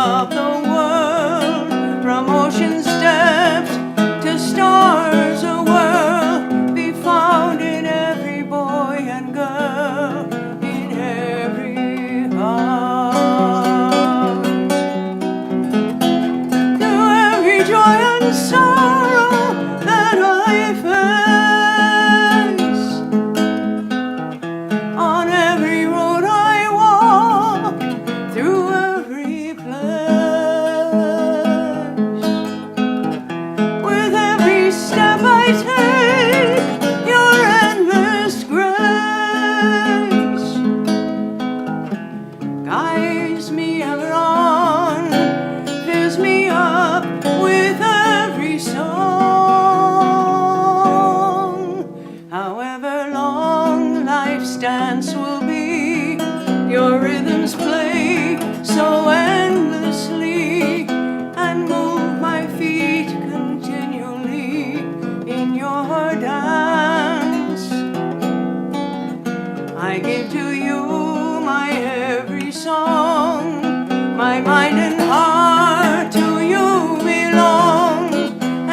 of the world, from ocean's depths to stars a whirl, be found in every boy and girl, in every heart. Through every joy and sorrow that I face, on every road I walk, through every place, with every step I take, your endless grace guides me ever on, fills me up with every song. However long life's dance will be, your rhythms play so endlessly, and move my feet continually in your dance. I give to you my every song, my mind and heart to you belong.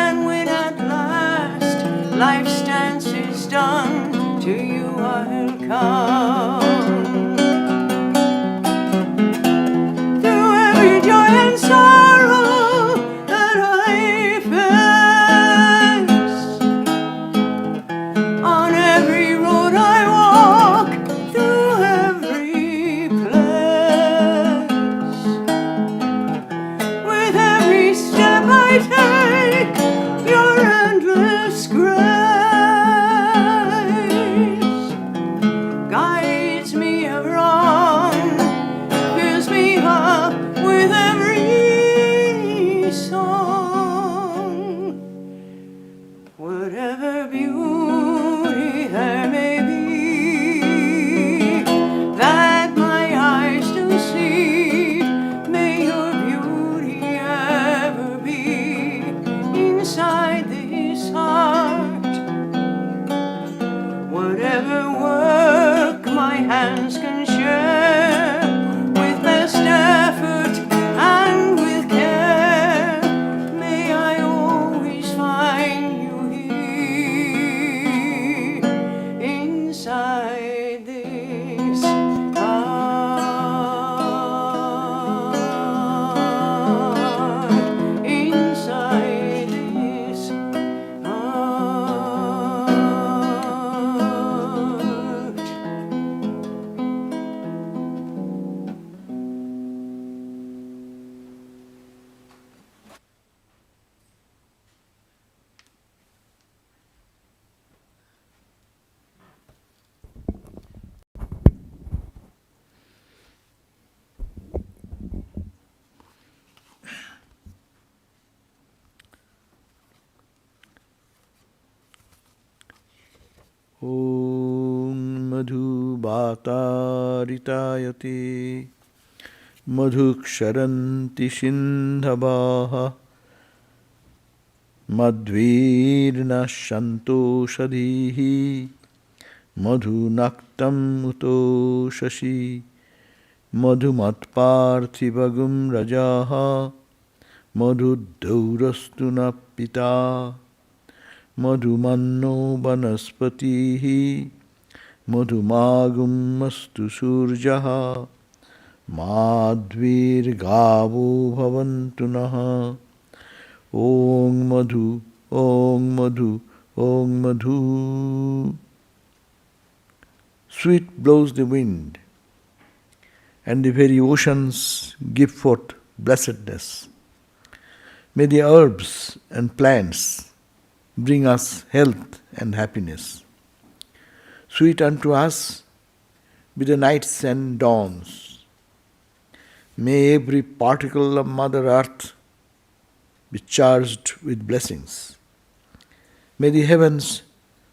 And when at last life's dance is done, to you I'll come. Through every joy and sorrow that I face, on every road I walk, through every place, with every step I take, your endless grace guides me ever on, fills me up with every song. Whatever beauty there may be that my eyes do see, may your beauty ever be inside this heart. Whatever work my hands can share, with best effort and with care, may I always find you here, inside this heart, inside this heart. Om Madhu Bhataritayate Madhuksharanti Sindhabaha Madhvirna Shantoshadhihi Madhunaktam Uto Shashi Madhumatparthivagum Rajaha Madhudaurastuna Pita Madhumanno Vanaspatihi Madhumagum Mastu Surjaha Madhvir Gavo Bhavantunaha. Om Madhu, Om Madhu, Om Madhu. Sweet blows the wind, and the very oceans give forth blessedness. May the herbs and plants bring us health and happiness. Sweet unto us be the nights and dawns. May every particle of Mother Earth be charged with blessings. May the heavens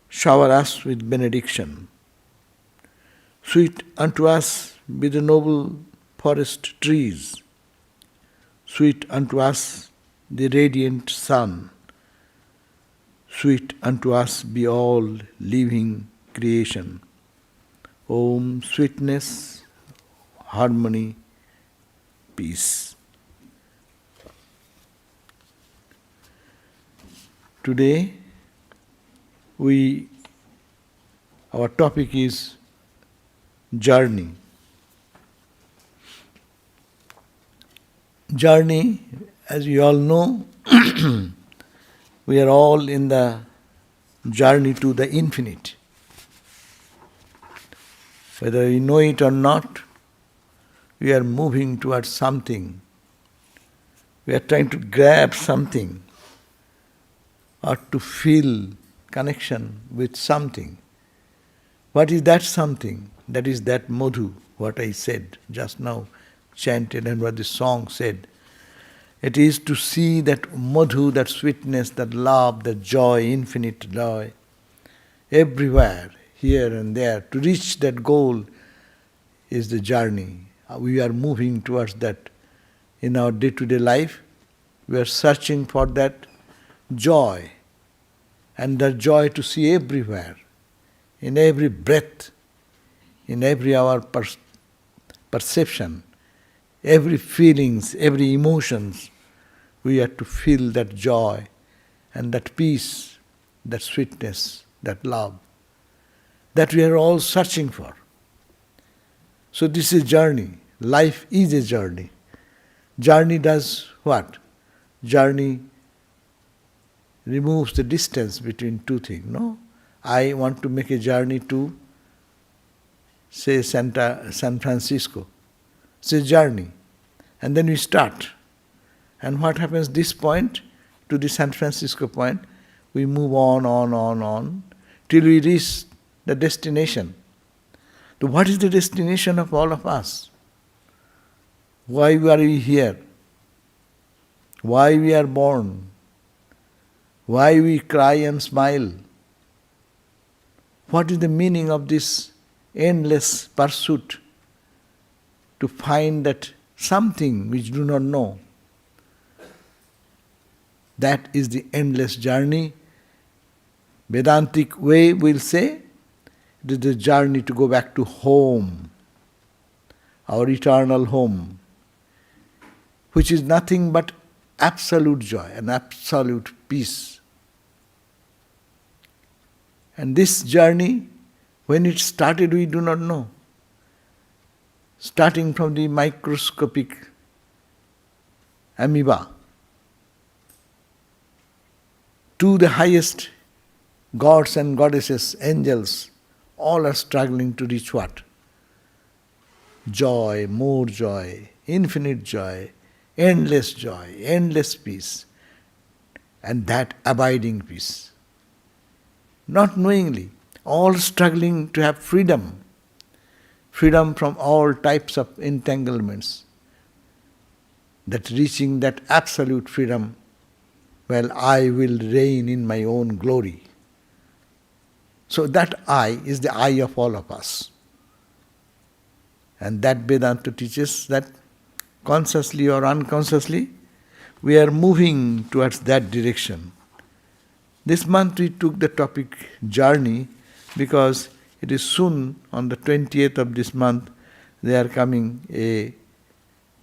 shower us with benediction. Sweet unto us be the noble forest trees. Sweet unto us the radiant sun. Sweet unto us be all living creation. Om, sweetness, harmony, peace. Today, our topic is journey. Journey, as you all know, we are all in the journey to the infinite. Whether we know it or not, we are moving towards something. We are trying to grab something or to feel connection with something. What is that something? That is that madhu, what I said just now, chanted, and what the song said. It is to see that madhu, that sweetness, that love, that joy, infinite joy, everywhere, here and there. To reach that goal is the journey. We are moving towards that in our day-to-day life. We are searching for that joy, and that joy to see everywhere, in every breath, in every our perception, every feelings, every emotions. We have to feel that joy and that peace, that sweetness, that love, that we are all searching for. So this is journey. Life is a journey. Journey does what? Journey removes the distance between two things, no? I want to make a journey to, say, San Francisco. It's a journey. And then we start. And what happens this point to the San Francisco point? We move on, till we reach the destination. So what is the destination of all of us? Why are we here? Why we are born? Why we cry and smile? What is the meaning of this endless pursuit to find that something which do not know? That is the endless journey. Vedantic way will say, it is the journey to go back to home, our eternal home, which is nothing but absolute joy and absolute peace. And this journey, when it started, we do not know. Starting from the microscopic amoeba to the highest gods and goddesses, angels, all are struggling to reach what? Joy, more joy, infinite joy, endless peace, and that abiding peace. Not knowingly, all struggling to have freedom from all types of entanglements, that reaching that absolute freedom, well, I will reign in my own glory. So that I is the I of all of us. And that Vedanta teaches that consciously or unconsciously, we are moving towards that direction. This month we took the topic journey because it is soon, on the 20th of this month, they are coming a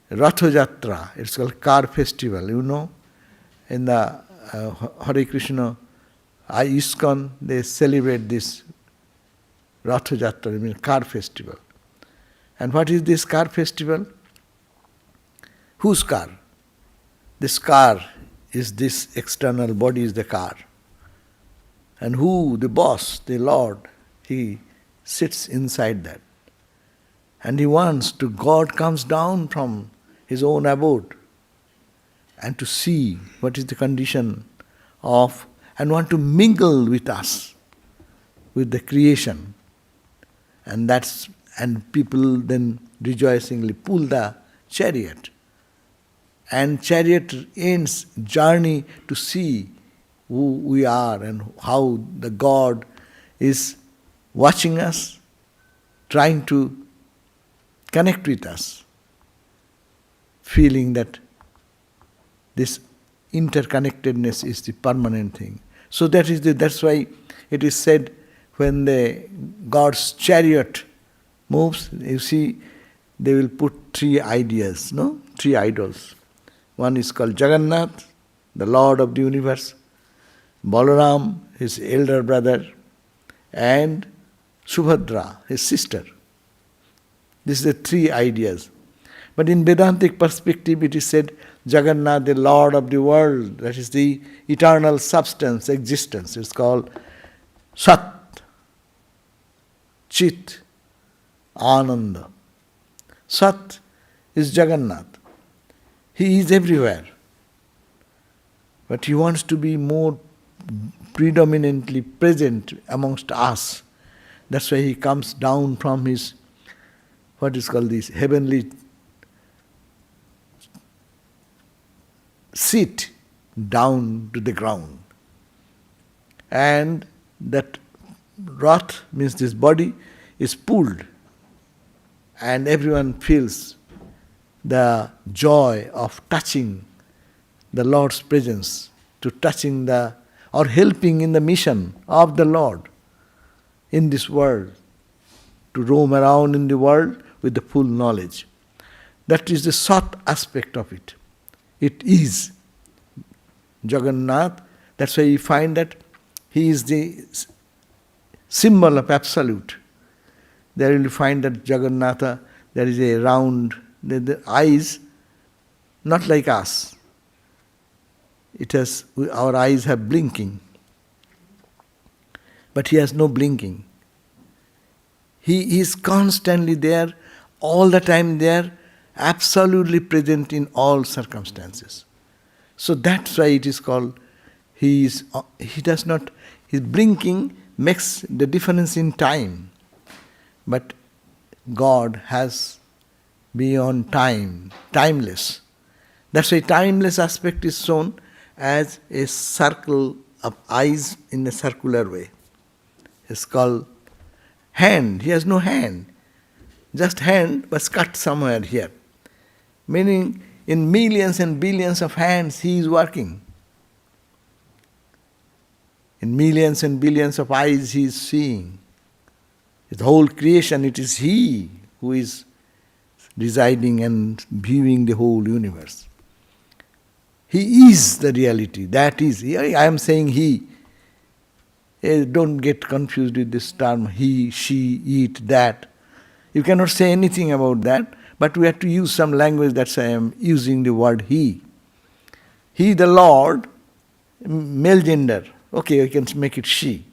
Ratha Jatra. It's called Car Festival, you know. In the Hare Krishna ISKCON, they celebrate this Ratha Jatra, I mean Car Festival. And what is this car festival? Whose car? This car is this external body is the car. And who? The boss, the Lord, he sits inside that. And he wants to, God comes down from his own abode and to see what is the condition of, and want to mingle with us, with the creation. And people then rejoicingly pull the chariot. And chariot ends journey to see who we are and how the God is watching us, trying to connect with us, feeling that this interconnectedness is the permanent thing. So that's why it is said when the God's chariot moves, you see, they will put three ideas, no? Three idols. One is called Jagannath, the Lord of the universe. Balaram, his elder brother, and Subhadra, his sister. These are the three ideas. But in Vedantic perspective, it is said Jagannath, the Lord of the world, that is the eternal substance, existence. It's called Sat, Chit, Ananda. Sat is Jagannath. He is everywhere. But he wants to be more predominantly present amongst us. That's why he comes down from his, what is called this, heavenly seat down to the ground. And that Rath, means this body, is pulled. And everyone feels the joy of touching the Lord's presence, to touching the, or helping in the mission of the Lord in this world, to roam around in the world with the full knowledge. That is the Sat aspect of it. It is Jagannath. That's why you find that he is the symbol of absolute. There you will find that Jagannatha, there is a round, the eyes, not like us. It has, our eyes have blinking. But he has no blinking. He is constantly there, all the time there, absolutely present in all circumstances. So that's why it is called, he does not, his blinking makes the difference in time. But God has beyond time, timeless. That's why timeless aspect is shown as a circle of eyes in a circular way. It's called hand. He has no hand. Just hand was cut somewhere here. Meaning in millions and billions of hands he is working. In millions and billions of eyes he is seeing. The whole creation, it is he who is residing and viewing the whole universe. He is the reality. That is, I am saying he. Don't get confused with this term, he, she, it, that. You cannot say anything about that, but we have to use some language. That's why I am using the word he. He, the Lord, male gender. Okay, I can make it she.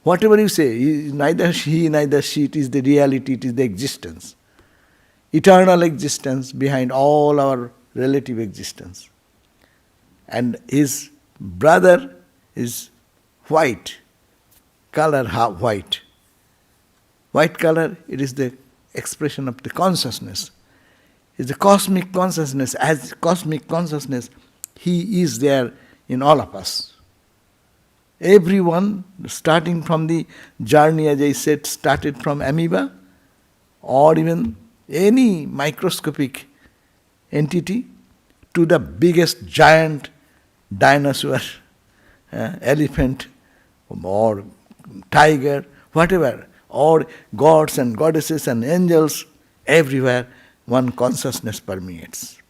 Whatever you say, neither he, neither she, it is the reality, it is the existence. Eternal existence behind all our relative existence. And his brother is white, color white. White color, it is the expression of the consciousness. It's the cosmic consciousness. As cosmic consciousness, he is there in all of us. Everyone, starting from the journey, as I said, started from amoeba, or even any microscopic entity, to the biggest giant dinosaur, elephant, or tiger, whatever, or gods and goddesses and angels, everywhere one consciousness permeates.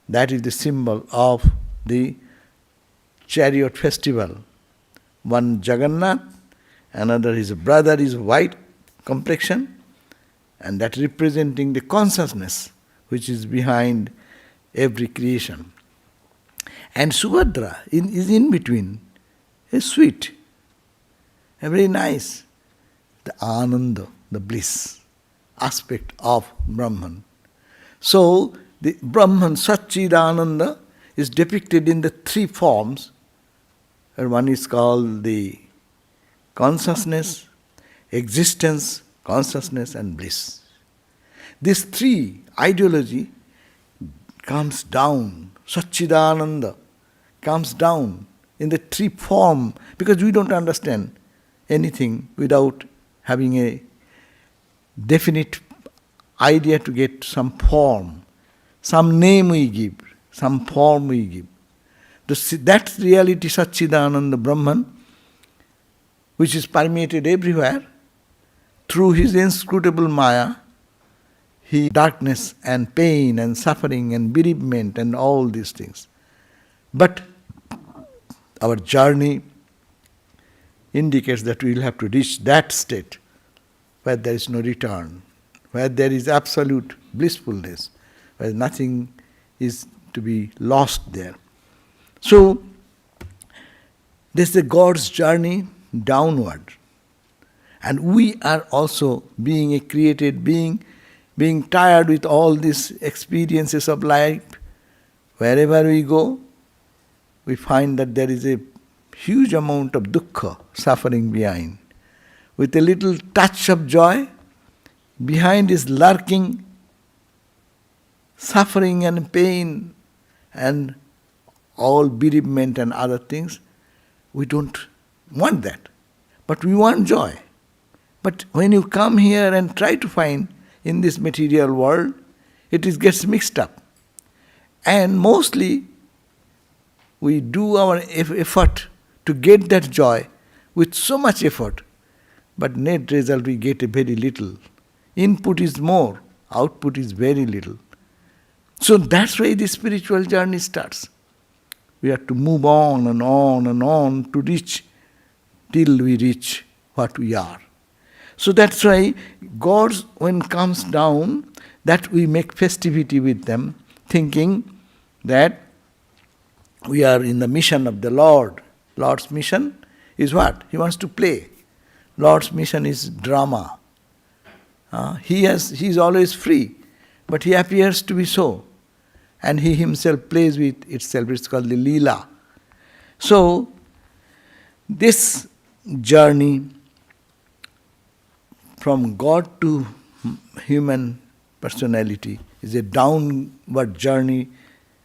That is the symbol of the chariot festival. One Jagannath, another his brother is white complexion, and that representing the consciousness which is behind every creation. And Subhadra is in between, is sweet, very nice. The Ananda, the bliss aspect of Brahman. So the Brahman, Satchidananda, is depicted in the three forms. One is called the consciousness, existence, consciousness and bliss. These three ideology comes down, Satchidananda comes down in the three form, because we don't understand anything without having a definite idea to get some form, some name we give, some form we give. That reality, Satchidananda Brahman, which is permeated everywhere, through his inscrutable Maya, he darkness and pain and suffering and bereavement and all these things. But our journey indicates that we will have to reach that state where there is no return, where there is absolute blissfulness, where nothing is to be lost there. So, this is the God's journey downward. And we are also being a created being, being tired with all these experiences of life. Wherever we go, we find that there is a huge amount of dukkha, suffering behind. With a little touch of joy, behind is lurking suffering and pain and all bereavement and other things. We don't want that, but we want joy. But when you come here and try to find in this material world, it gets mixed up. And mostly we do our effort to get that joy with so much effort, but net result we get a very little. Input is more, output is very little. So that's why the spiritual journey starts. We have to move on and on and on to reach till we reach what we are. So that's why God, when comes down, that we make festivity with them, thinking that we are in the mission of the Lord. Lord's mission is what? He wants to play. Lord's mission is drama. He is always free, but he appears to be so. And he himself plays with itself. It's called the Leela. So, this journey from God to human personality is a downward journey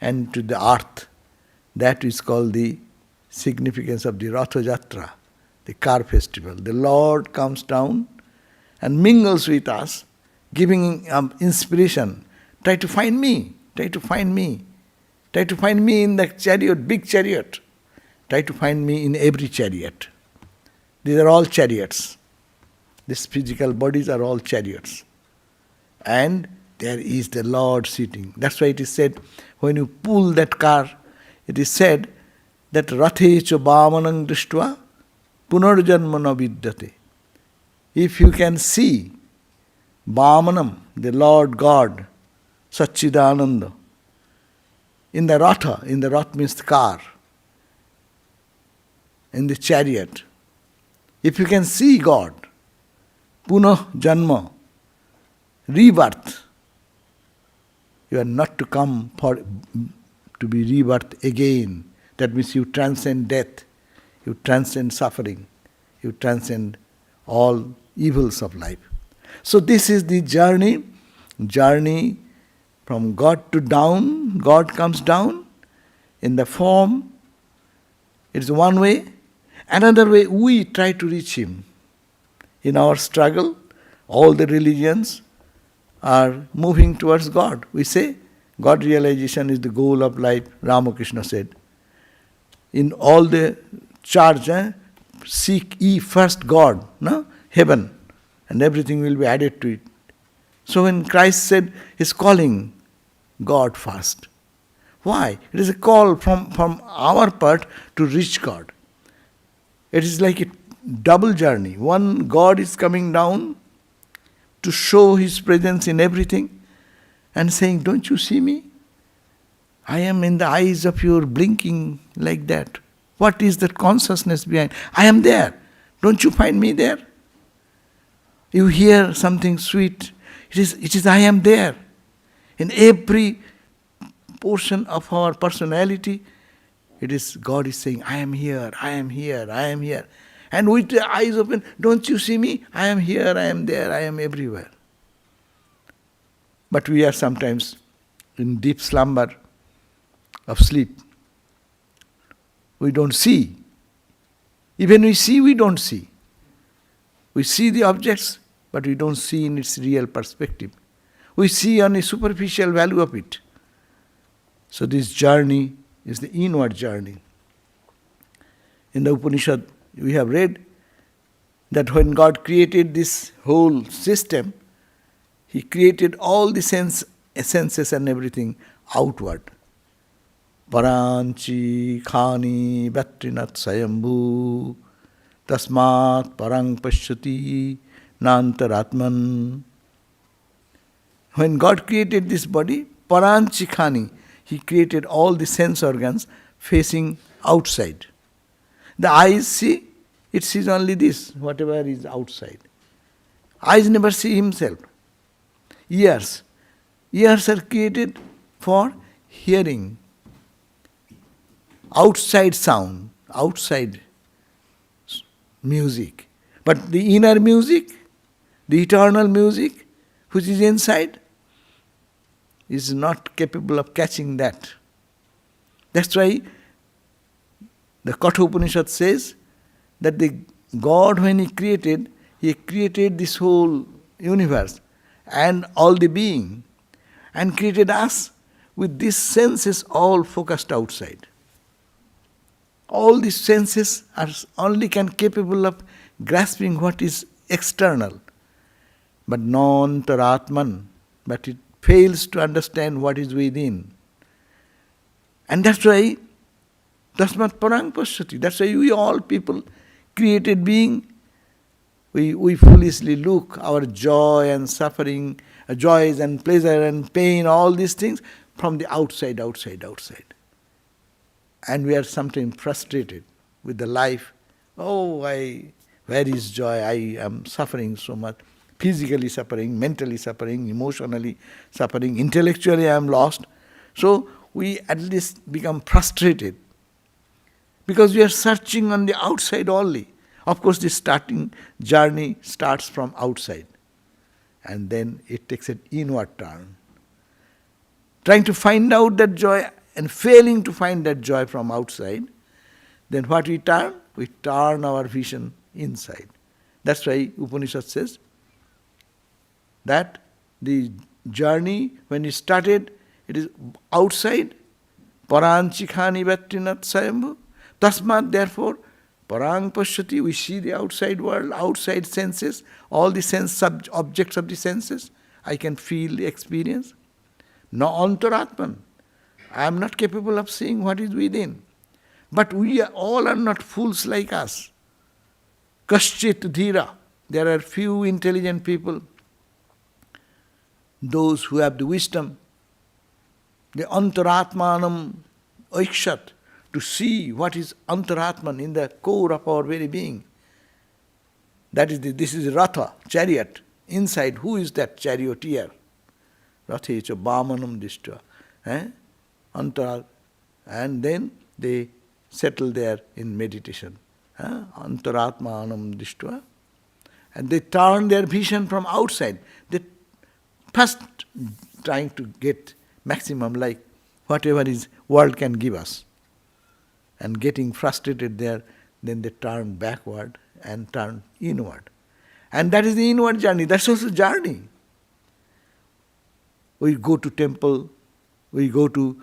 and to the earth. That is called the significance of the Ratha Jatra, the car festival. The Lord comes down and mingles with us, giving inspiration. Try to find me. Try to find me. Try to find me in the chariot, big chariot. Try to find me in every chariot. These are all chariots. These physical bodies are all chariots. And there is the Lord sitting. That's why it is said, when you pull that car, it is said that Rathe cha bhamanang drishtva punarjanma na vidyate. If you can see Bhamanam, the Lord God, Satchidananda, in the Ratha means the car, in the chariot, if you can see God, Punah Janma, rebirth, you are not to come to be rebirth again. That means you transcend death, you transcend suffering, you transcend all evils of life. So this is the journey from God to down. God comes down in the form. It's one way. Another way, we try to reach Him. In our struggle, all the religions are moving towards God. We say, God realization is the goal of life, Ramakrishna said. In all the charge, seek ye first God, no? Heaven, and everything will be added to it. So when Christ said, He's calling God first. Why? It is a call from our part to reach God. It is like a double journey. One, God is coming down to show His presence in everything and saying, don't you see me? I am in the eyes of your blinking like that. What is that consciousness behind? I am there. Don't you find me there? You hear something sweet. It is I am there. In every portion of our personality, it is God is saying, I am here, I am here, I am here. And with the eyes open, don't you see me? I am here, I am there, I am everywhere. But we are sometimes in deep slumber of sleep. We don't see. Even we see, we don't see. We see the objects, but we don't see in its real perspective. We see on a superficial value of it. So this journey is the inward journey. In the Upanishad, we have read that when God created this whole system, He created all the senses and everything outward. Paranchi khani batrinat sayambhu tasmat parang pashyati nantaratman. When God created this body, paranchi khani, He created all the sense organs facing outside. The eyes see, it sees only this, whatever is outside. Eyes never see himself. Ears are created for hearing outside sound, outside music. But the inner music, the eternal music, which is inside, is not capable of catching that. That's why the Katha Upanishad says that the God, when He created this whole universe and all the being, and created us with these senses all focused outside. All these senses are only capable of grasping what is external, but non-taratman, but it fails to understand what is within. And that's why tasmat parang pashyati. That's why we all people, created being, we foolishly look our joy and suffering, joys and pleasure and pain, all these things from the outside. And we are sometimes frustrated with the life. Where is joy? I am suffering so much. Physically suffering, mentally suffering, emotionally suffering, intellectually I am lost. So we at least become frustrated because we are searching on the outside only. Of course, the starting journey starts from outside and then it takes an inward turn. Trying to find out that joy and failing to find that joy from outside, then what we turn? We turn our vision inside. That's why Upanishad says that the journey, when it started, it is outside. Paranchikhani vatrinat sayambhu. Tasmat, therefore, parang pashyati, we see the outside world, outside senses, all the sense objects of the senses. I can feel the experience. No antaratman. I am not capable of seeing what is within. But we all are not fools like us. Kaschit dhira. There are few intelligent people, those who have the wisdom, the antaratmanam aikshat, to see what is antaratman in the core of our very being. This is Ratha, chariot. Inside, who is that charioteer? Ratha is a Bhamanam Dishtva. Antarat. And then they settle there in meditation. Antaratmanam Dishtva. And they turn their vision from outside. They first trying to get maximum, like whatever is world can give us. And getting frustrated there, then they turn backward and turn inward. And that is the inward journey. That's also journey. We go to temple, we go to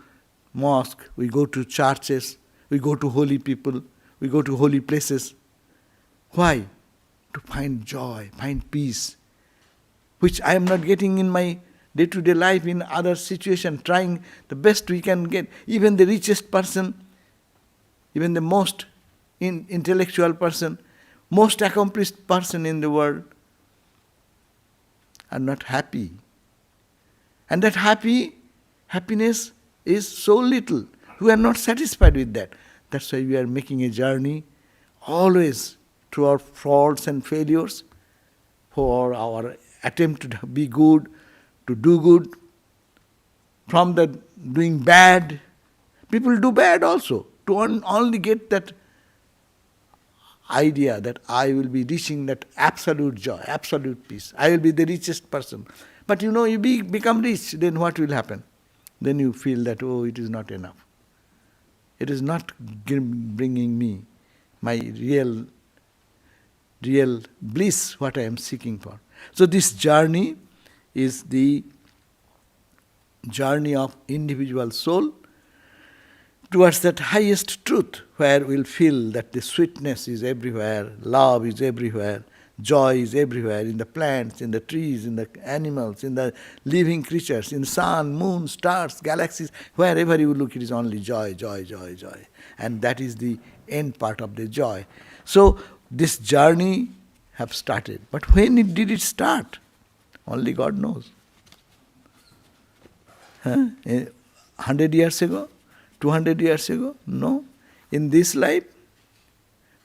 mosque, we go to churches, we go to holy people, we go to holy places. Why? To find joy, find peace, which I am not getting in my day-to-day life, in other situations, trying the best we can get. Even the richest person, even the most intellectual person, most accomplished person in the world are not happy. And that happiness is so little. We are not satisfied with that. That's why we are making a journey always through our faults and failures, for our attempt to be good, to do good, from the doing bad. People do bad also, to only get that idea that I will be reaching that absolute joy, absolute peace. I will be the richest person. But you become rich, then what will happen? Then you feel that, it is not enough. It is not bringing me my real bliss, what I am seeking for. So this journey is the journey of individual soul towards that highest truth, where we'll feel that the sweetness is everywhere, love is everywhere, Joy is everywhere, in the plants, in the trees, in the animals, in the living creatures, in the sun, moon, stars, galaxies. Wherever you look, it is only joy, joy, joy, joy. And that is the end part of the joy. So this journey have started. But when did it start? Only God knows. 100 years ago? 200 years ago? No. In this life?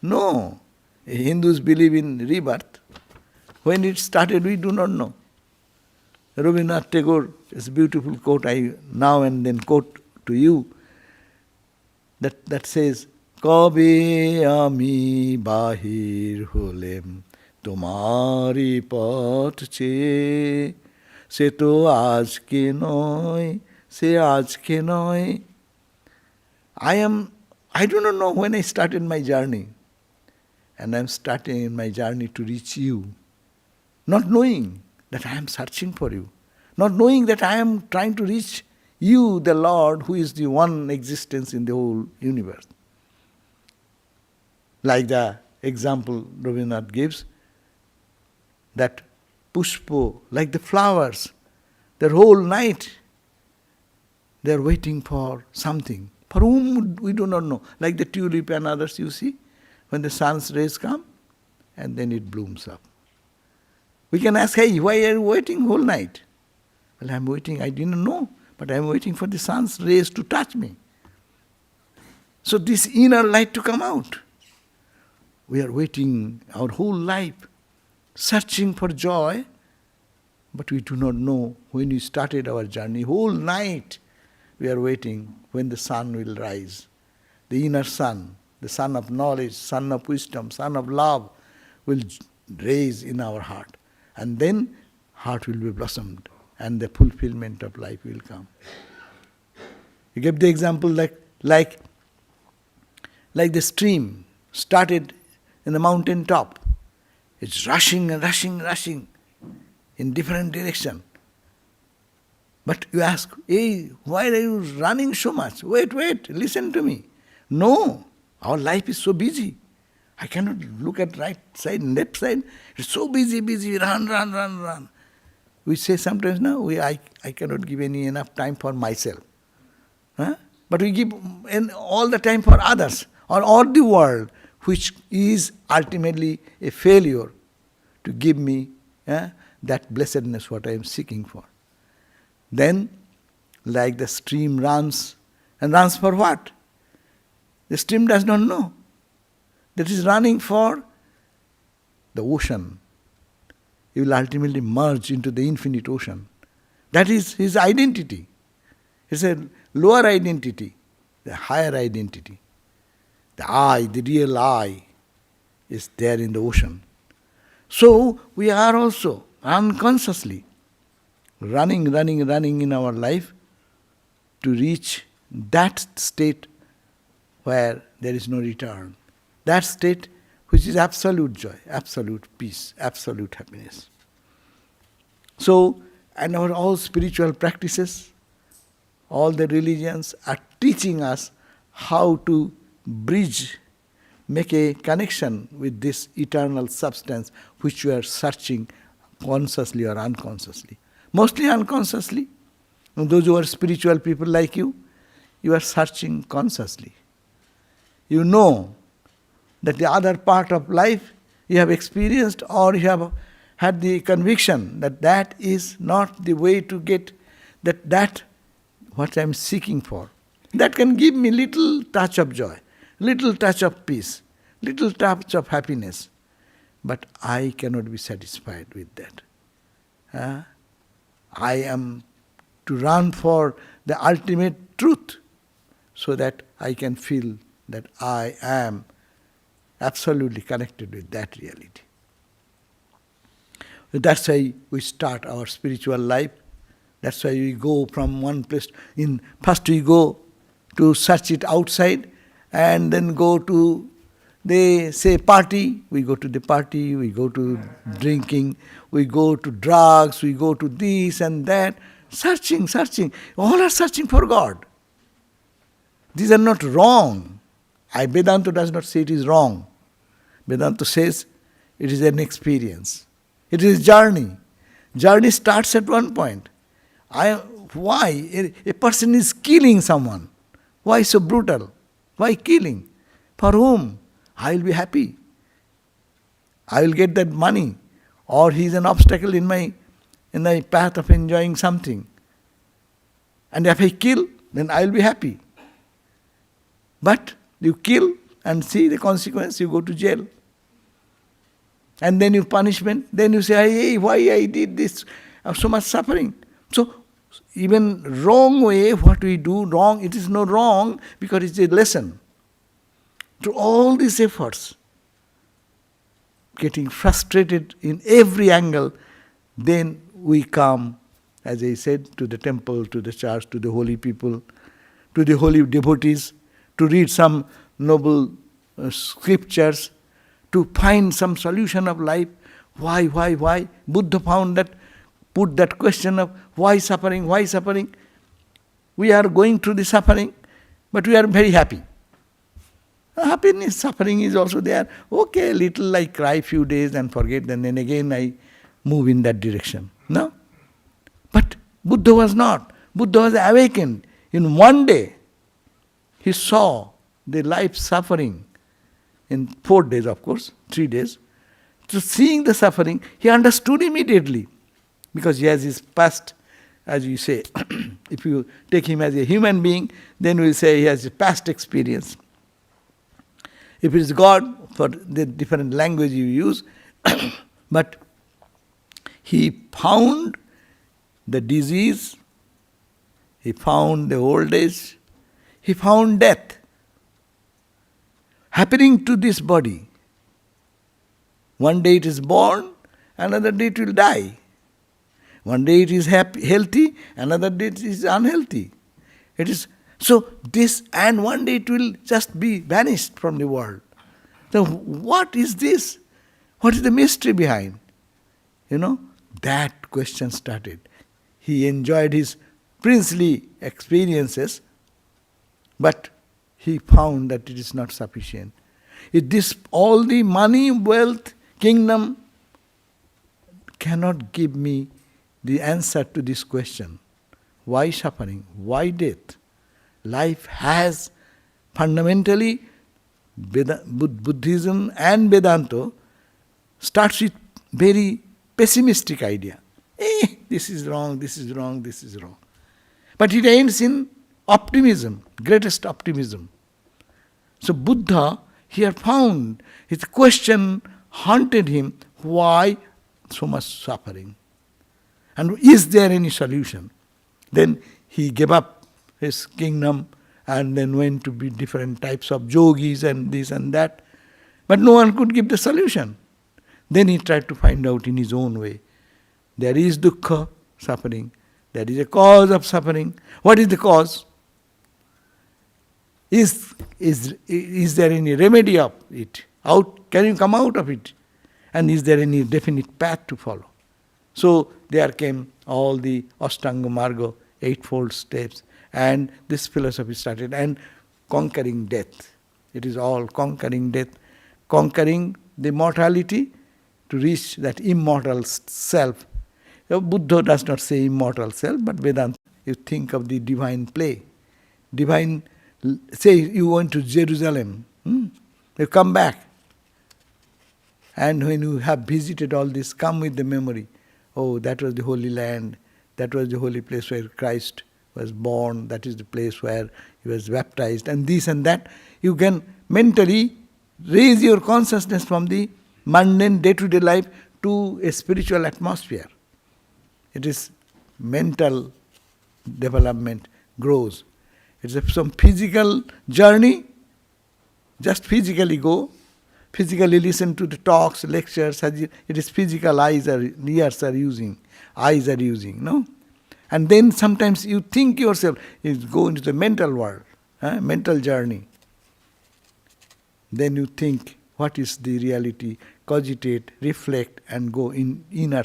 No. Hindus believe in rebirth. When it started, we do not know. Rabindranath Tagore, it's a beautiful quote I now and then quote to you, that says, Kabe ami bahir holem tomari pot che se to aajke noy, se aajke noy. I do not know when I started my journey. And I am starting my journey to reach you. Not knowing that I am searching for you. Not knowing that I am trying to reach you, the Lord, who is the one existence in the whole universe. Like the example Rabindranath gives, that pushpo, like the flowers, their whole night they are waiting for something. For whom we do not know. Like the tulip and others, you see. When the sun's rays come, and then it blooms up. We can ask, hey, why are you waiting whole night? Well, I'm waiting, I didn't know, but I'm waiting for the sun's rays to touch me. So this inner light to come out. We are waiting our whole life, searching for joy, but we do not know when we started our journey. Whole night we are waiting when the sun will rise. The inner sun, the sun of knowledge, sun of wisdom, sun of love will raise in our heart. And then heart will be blossomed and the fulfillment of life will come. You gave the example like the stream started in the mountain top. It's rushing and rushing, rushing in different direction. But you ask, hey, why are you running so much? Wait, listen to me. No. Our life is so busy. I cannot look at right side and left side. It's so busy, run. We say sometimes, no, I cannot give enough time for myself. Huh? But we give all the time for others or all the world, which is ultimately a failure to give me that blessedness what I am seeking for. Then, like the stream runs, and runs for what? The stream does not know. That is running for the ocean. He will ultimately merge into the infinite ocean. That is his identity. It's a lower identity, the higher identity. The I, the real I, is there in the ocean. So we are also unconsciously running in our life to reach that state where there is no return. That state which is absolute joy, absolute peace, absolute happiness. So, and our all spiritual practices, all the religions are teaching us how to bridge, make a connection with this eternal substance which we are searching consciously or unconsciously. Mostly unconsciously. And those who are spiritual people like you are searching consciously. You know that the other part of life you have experienced or you have had the conviction that that is not the way to get that what I am seeking for. That can give me little touch of joy, little touch of peace, little touch of happiness. But I cannot be satisfied with that. I am to run for the ultimate truth so that I can feel that I am absolutely connected with that reality. That's why we start our spiritual life. That's why we go from one place. First we go to search it outside and then go to, they say party, we go to the party, we go to drinking, we go to drugs, we go to this and that. Searching. All are searching for God. These are not wrong. Vedanta does not say it is wrong. Vedanta says It is an experience. It is a journey. Journey starts at one point. Why? A person is killing someone. Why so brutal? Why killing? For whom? I will be happy. I will get that money. Or he is an obstacle in my path of enjoying something. And if I kill, then I will be happy. But you kill and see the consequence, you go to jail. And then you punishment, then you say, hey, why I did this? So much suffering. So, even wrong way, what we do wrong, it is no wrong because it's a lesson. To all these efforts, getting frustrated in every angle, then we come, as I said, to the temple, to the church, to the holy people, to the holy devotees, to read some noble scriptures, to find some solution of life. Why? Buddha put that question of why suffering? We are going through the suffering, but we are very happy. Happiness, suffering is also there. Okay, little I cry few days and forget, and then again I move in that direction. No? But Buddha was not. Buddha was awakened. In one day, he saw the life suffering. In 4 days, of course, 3 days. So seeing the suffering, he understood immediately. Because he has his past, as you say, if you take him as a human being, then we'll say he has a past experience. If it is God, for the different language you use, but he found the disease, he found the old age, he found death happening to this body. One day it is born, another day it will die. One day it is healthy, another day it is unhealthy. It is so this, and one day it will just be vanished from the world. So what is this? What is the mystery behind? That question started. He enjoyed his princely experiences, but he found that it is not sufficient. All the money, wealth, kingdom cannot give me the answer to this question. Why suffering? Why death? Life has fundamentally, Buddhism and Vedanta starts with very pessimistic idea. This is wrong. But it ends in optimism, greatest optimism. So Buddha here found his question haunted him, why so much suffering? And is there any solution? Then he gave up his kingdom and then went to be different types of yogis and this and that. But no one could give the solution. Then he tried to find out in his own way. There is dukkha, suffering. There is a cause of suffering. What is the cause? Is there any remedy of it? Can you come out of it? And is there any definite path to follow? So there came all the Ashtanga Marga, eightfold steps, and this philosophy started, and conquering death. It is all conquering death, conquering the mortality to reach that immortal self. Buddha does not say immortal self, but Vedanta, you think of the divine play. Divine, say you went to Jerusalem, you come back, and when you have visited all this, come with the memory. Oh, that was the Holy Land, that was the holy place where Christ was born, that is the place where he was baptized, and this and that. You can mentally raise your consciousness from the mundane day-to-day life to a spiritual atmosphere. It is mental development grows. It's some physical journey, just physically go, physically listen to the talks, lectures. It is physical ears are using, no? And then sometimes you think yourself, you go into the mental world, mental journey. Then you think, what is the reality? Cogitate, reflect, and go in inner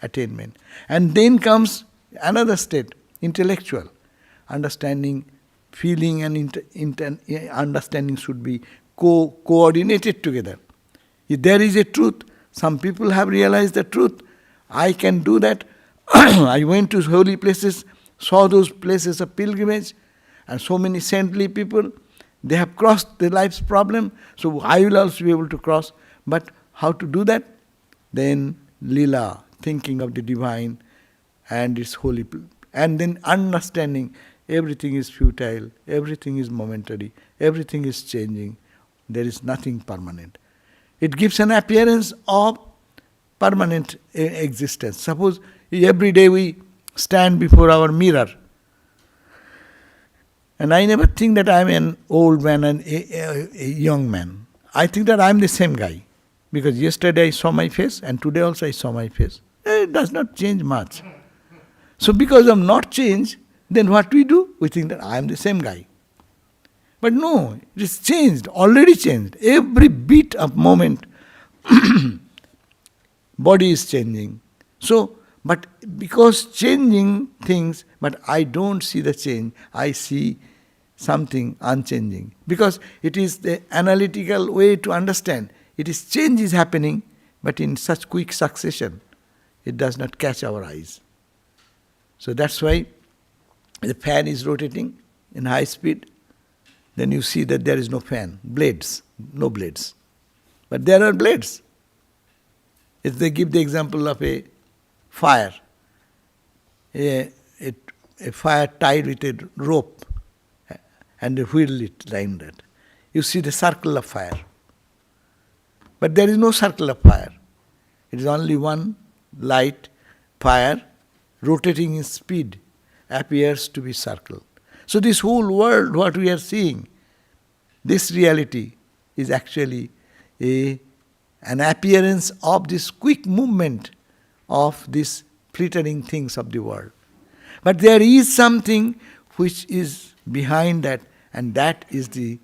attainment. And then comes another state, intellectual. Understanding, feeling, and understanding should be coordinated together. If there is a truth, some people have realized the truth. I can do that. I went to holy places, saw those places of pilgrimage, and so many saintly people, they have crossed their life's problem, so I will also be able to cross. But how to do that? Then lila, thinking of the divine and its holy, and then understanding everything is futile, everything is momentary, everything is changing, there is nothing permanent. It gives an appearance of permanent existence. Suppose every day we stand before our mirror, and I never think that I am an old man and a young man. I think that I am the same guy. Because yesterday I saw my face and today also I saw my face. It does not change much. So because of not change, then what we do? We think that I am the same guy. But no, it is changed, already changed. Every beat of moment, body is changing. So, but because changing things, but I don't see the change, I see something unchanging. Because it is the analytical way to understand. It is change is happening, but in such quick succession, it does not catch our eyes. So that's why the fan is rotating in high speed. Then you see that there is no fan, blades, no blades. But there are blades. If they give the example of a fire, a fire tied with a rope and a wheel it like that. You see the circle of fire. But there is no circle of fire. It is only one light fire rotating in speed appears to be circle. So this whole world, what we are seeing, this reality is actually an appearance of this quick movement of these flittering things of the world. But there is something which is behind that, and that is the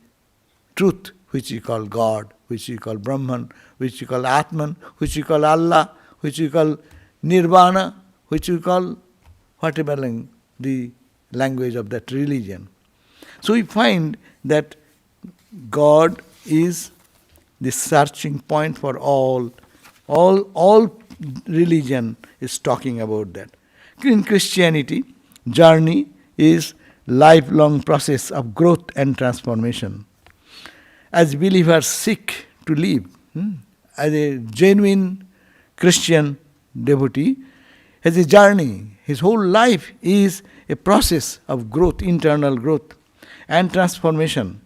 truth which we call God, which we call Brahman, which we call Atman, which we call Allah, which we call Nirvana, which we call whatever the language of that religion. So we find that God is the searching point for all religion is talking about that. In Christianity, journey is lifelong process of growth and transformation. As believers seek to live, as a genuine Christian devotee, has a journey. His whole life is a process of growth, internal growth and transformation,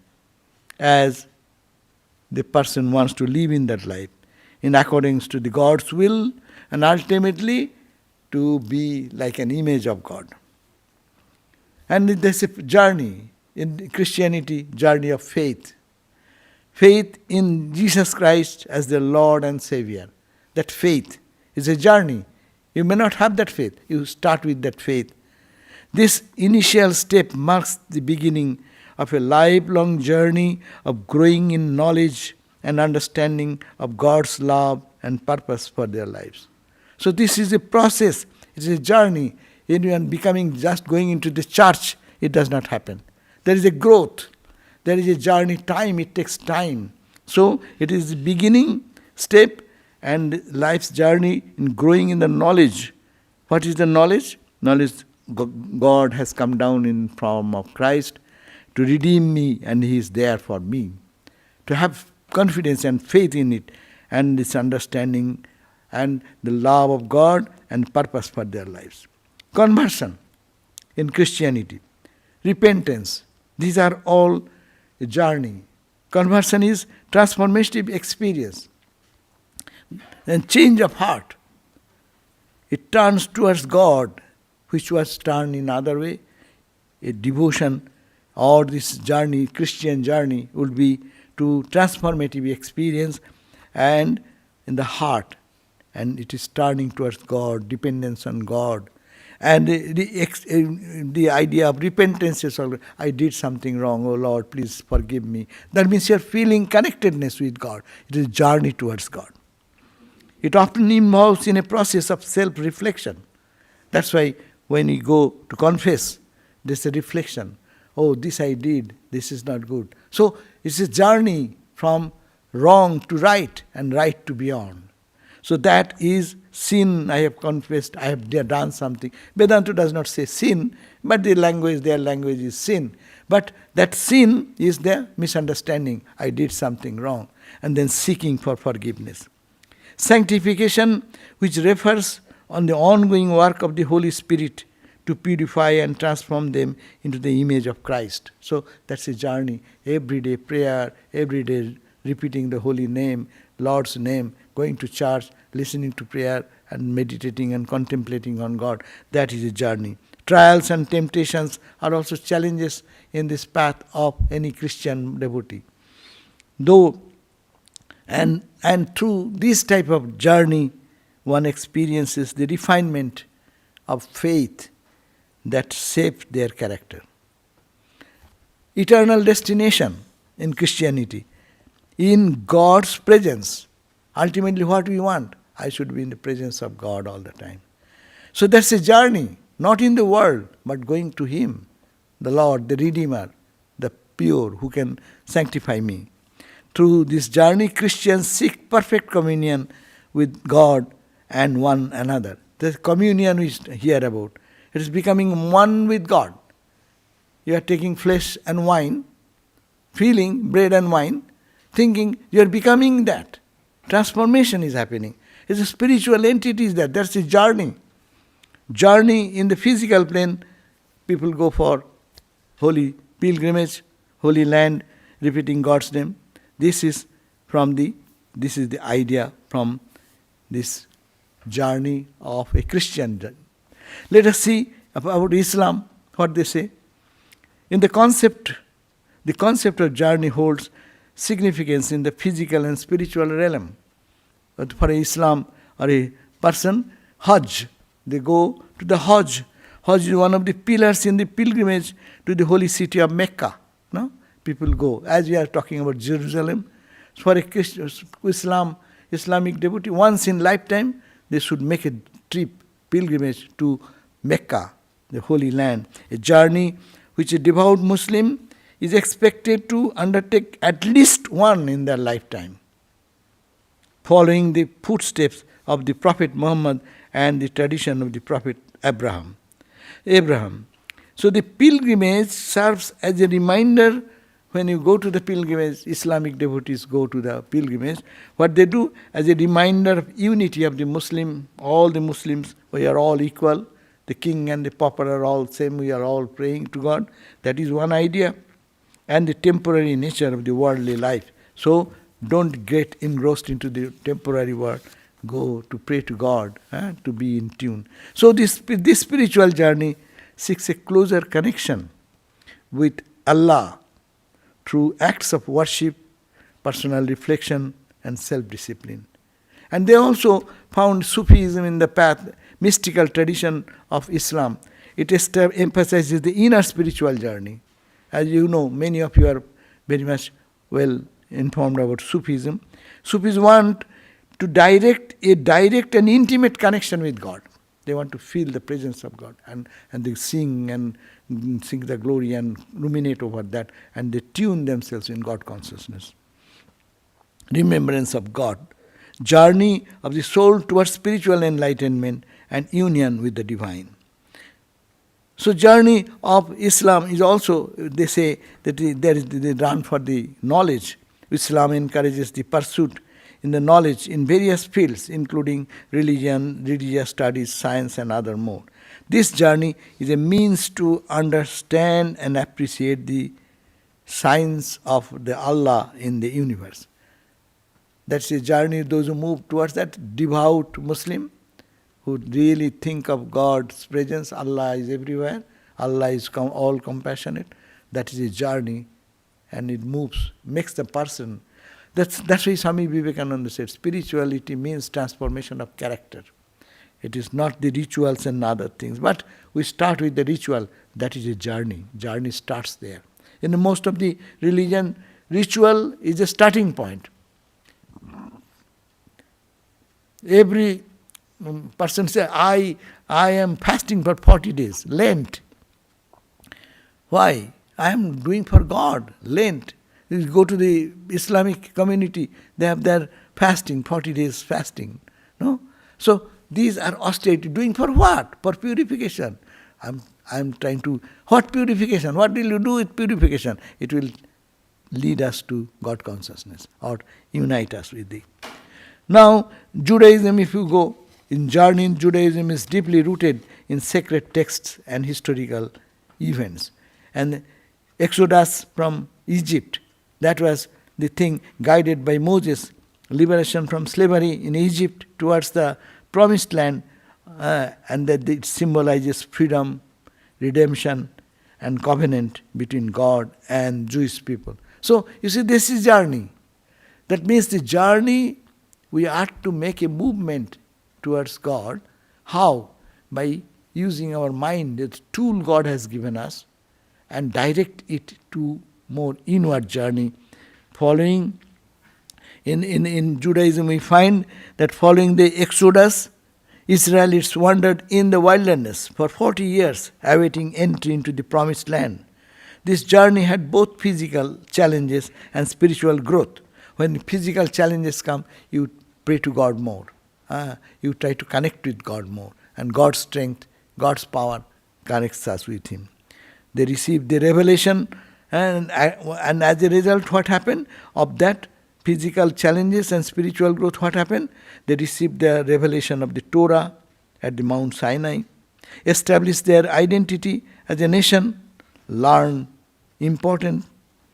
as the person wants to live in that life, in accordance to the God's will, and ultimately to be like an image of God. And there's a journey in Christianity, journey of faith. Faith in Jesus Christ as the Lord and Savior. That faith is a journey. You may not have that faith. You start with that faith. This initial step marks the beginning of a lifelong journey of growing in knowledge and understanding of God's love and purpose for their lives. So this is a process. It is a journey. Anyone becoming just going into the church, it does not happen. There is a growth. There is a journey time, it takes time. So it is the beginning step and life's journey in growing in the knowledge. What is the knowledge? Knowledge God has come down in form of Christ to redeem me, and He is there for me. To have confidence and faith in it, and this understanding and the love of God and purpose for their lives. Conversion in Christianity, repentance, these are all a journey. Conversion is transformative experience and change of heart. It turns towards God, which was turned in other way. A devotion or this journey, Christian journey, would be to transformative experience and in the heart. And it is turning towards God, dependence on God. And the idea of repentance is, I did something wrong, oh Lord, please forgive me. That means you are feeling connectedness with God. It is a journey towards God. It often involves in a process of self-reflection. That's why when you go to confess, there's a reflection. Oh, this I did, this is not good. So it's a journey from wrong to right, and right to beyond. So that is sin. I have confessed, I have done something. Vedanta does not say sin, but their language is sin. But that sin is their misunderstanding. I did something wrong. And then seeking for forgiveness. Sanctification, which refers on the ongoing work of the Holy Spirit to purify and transform them into the image of Christ. So that's a journey. Everyday prayer, everyday repeating the holy name, Lord's name, going to church, listening to prayer and meditating and contemplating on God. That is a journey. Trials and temptations are also challenges in this path of any Christian devotee. Though, and through this type of journey, one experiences the refinement of faith that shaped their character. Eternal destination in Christianity, in God's presence. Ultimately, what we want? I should be in the presence of God all the time. So that's a journey, not in the world, but going to Him, the Lord, the Redeemer, the pure, who can sanctify me. Through this journey, Christians seek perfect communion with God and one another. The communion we hear about, it is becoming one with God. You are taking flesh and wine, feeling bread and wine, thinking you are becoming that. Transformation is happening. It's a spiritual entity is that. That's a journey. Journey in the physical plane, people go for holy pilgrimage, holy land, repeating God's name. This is the idea from this journey of a Christian journey. Let us see about Islam, what they say. In the concept of journey holds significance in the physical and spiritual realm. But for Islam or a person, Hajj, they go to the Hajj. Hajj is one of the pillars in the pilgrimage to the holy city of Mecca. No? People go, as we are talking about Jerusalem. For a Christian, Islamic devotee, once in lifetime, they should make a trip, pilgrimage to Mecca, the holy land. A journey which a devout Muslim is expected to undertake at least one in their lifetime, following the footsteps of the Prophet Muhammad and the tradition of the Prophet Abraham. So the pilgrimage serves as a reminder. When you go to the pilgrimage, Islamic devotees go to the pilgrimage, what they do as a reminder of unity of the Muslim, all the Muslims, we are all equal, the king and the pauper are all same, we are all praying to God. That is one idea. And the temporary nature of the worldly life. So don't get engrossed into the temporary world. Go to pray to God, to be in tune. So this spiritual journey seeks a closer connection with Allah through acts of worship, personal reflection, and self-discipline. And they also found Sufism in the path, mystical tradition of Islam. It emphasizes the inner spiritual journey. As you know, many of you are very much well informed about Sufism. Sufis want to direct and intimate connection with God. They want to feel the presence of God, and they sing the glory and ruminate over that, and they tune themselves in God consciousness. Remembrance of God, journey of the soul towards spiritual enlightenment and union with the divine. So journey of Islam is also, they say that they run for the knowledge. Islam encourages the pursuit in the knowledge in various fields, including religion, religious studies, science, and other more. This journey is a means to understand and appreciate the science of the Allah in the universe. That's a journey, those who move towards that devout Muslim, who really think of God's presence. Allah is everywhere. Allah is all compassionate. That is a journey, and it moves, makes the person. That's why Swami Vivekananda said, spirituality means transformation of character. It is not the rituals and other things. But we start with the ritual. That is a journey. Journey starts there. In most of the religion, ritual is a starting point. Every person says, I am fasting for 40 days, Lent. Why? I am doing for God, Lent. You go to the Islamic community, they have their fasting, 40 days fasting. No? So these are austerity. Doing for what? For purification. I'm trying to... What purification? What will you do with purification? It will lead us to God consciousness or unite us with Thee. Now, Judaism, if you go, in journey in Judaism is deeply rooted in sacred texts and historical events. And Exodus from Egypt, that was the thing guided by Moses, liberation from slavery in Egypt towards the promised land, and that it symbolizes freedom, redemption, and covenant between God and Jewish people. So, you see, this is journey. That means the journey, we are to make a movement towards God. How? By using our mind, the tool God has given us, and direct it to more inward journey. Following, in Judaism we find that following the Exodus, Israelites wandered in the wilderness for 40 years, awaiting entry into the promised land. This journey had both physical challenges and spiritual growth. When physical challenges come, you pray to God more. You try to connect with God more. And God's strength, God's power connects us with Him. They received the revelation, and as a result, what happened? Of that physical challenges and spiritual growth, what happened? They received the revelation of the Torah at the Mount Sinai, established their identity as a nation, learned important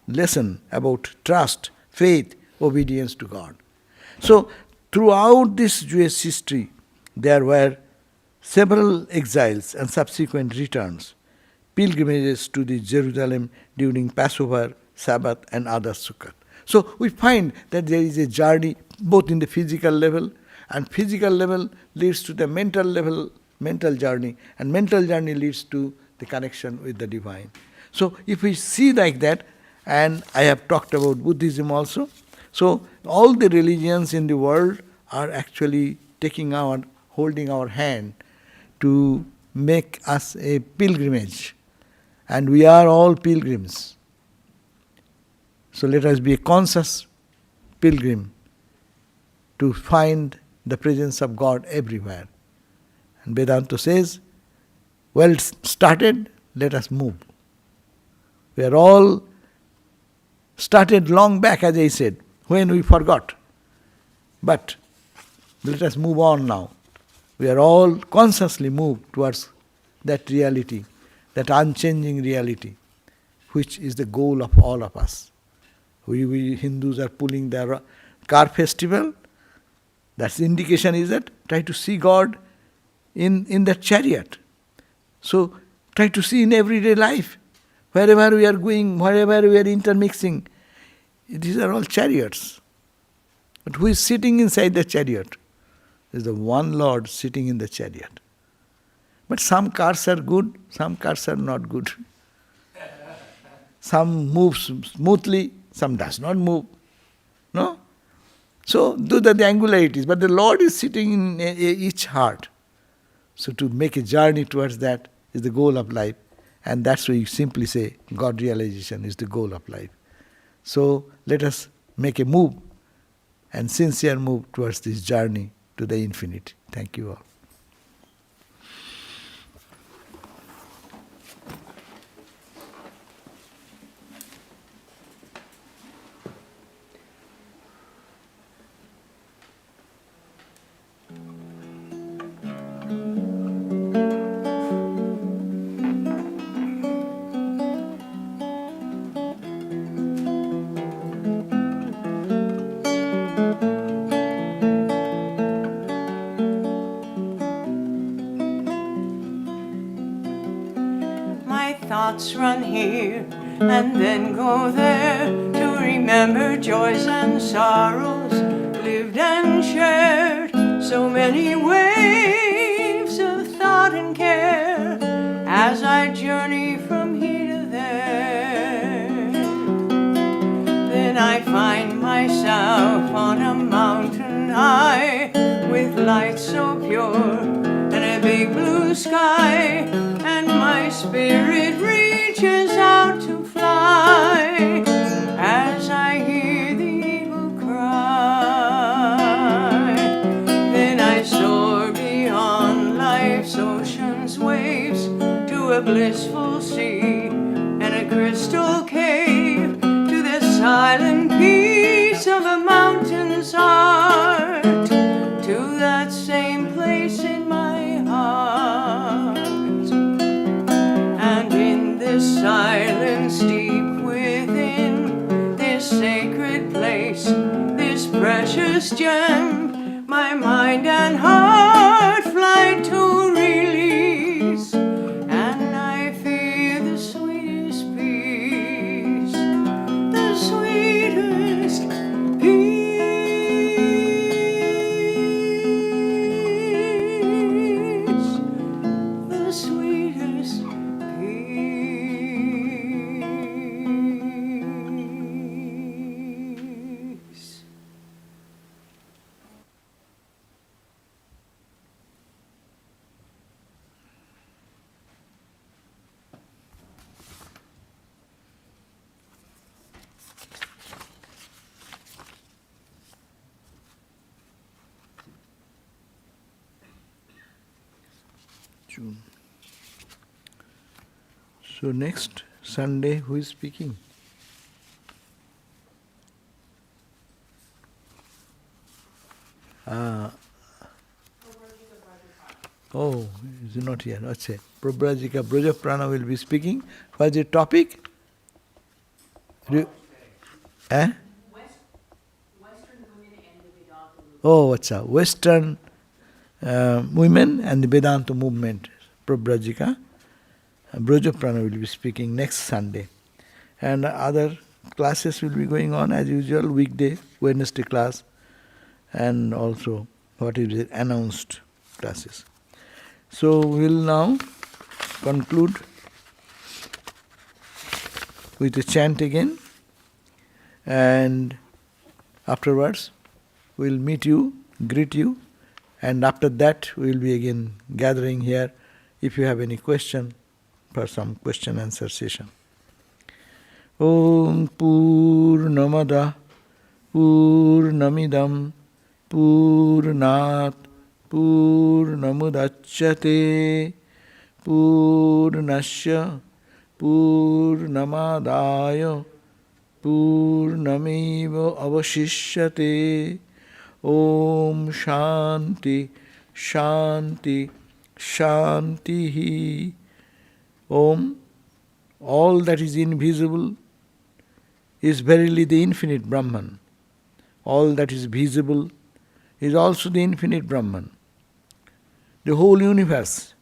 lesson about trust, faith, obedience to God. So, throughout this Jewish history, there were several exiles and subsequent returns, pilgrimages to the Jerusalem during Passover, Sabbath, and other Sukkot. So we find that there is a journey both in the physical level, and physical level leads to the mental level, mental journey, and mental journey leads to the connection with the divine. So if we see like that, and I have talked about Buddhism also, so all the religions in the world are actually holding our hand to make us a pilgrimage. And we are all pilgrims. So let us be a conscious pilgrim to find the presence of God everywhere. And Vedanta says, well started, let us move. We are all started long back, as I said, when we forgot. But let us move on now. We are all consciously moved towards that reality, that unchanging reality, which is the goal of all of us. We Hindus are pulling the car festival. That's the indication is that try to see God in that chariot. So try to see in everyday life, wherever we are going, wherever we are intermixing. These are all chariots. But who is sitting inside the chariot? There is the one Lord sitting in the chariot. But some cars are good, some cars are not good. Some move smoothly, some does not move. No? So those are the angularities. But the Lord is sitting in each heart. So to make a journey towards that is the goal of life. And that's why you simply say God realization is the goal of life. So let us make a move, and sincere move towards this journey to the infinite. Thank you all. Thoughts run here and then go there to remember joys and sorrows lived and shared. So many waves of thought and care as I journey from here to there. Then I find myself on a mountain high with light so pure and a big blue sky, and my spirit reaches out to fly as blissful sea and a crystal cave, to the silent peace of a mountain's heart, to that same place in my heart. And in this silence deep within this sacred place, this precious gem, my mind and heart fly to release, and I feel the sweetest peace, the sweetest peace, the sweetest peace. June. So next Sunday, who is speaking? Oh, is not here. Achha. Prabhrajika Braja Prana will be speaking. What's the topic? Eh? Western women and the Vedanta movement. Oh, achha. Western women and the Vedanta movement. Prabhrajika Braja Prana will be speaking next Sunday. And other classes will be going on as usual, weekday, Wednesday class, and also what is it, announced classes. So we'll now conclude with a chant again, and afterwards we'll meet you, greet you, and after that we'll be again gathering here if you have any question for some question answer session. Om Purnamada Purnamidam Purnat Purnamudachyate Purnasya Purnamadaya Purnameva avashishyate. Om Shanti Shanti Shantihi. Om. All that is invisible is verily the infinite Brahman. All that is visible is also the infinite Brahman. The whole universe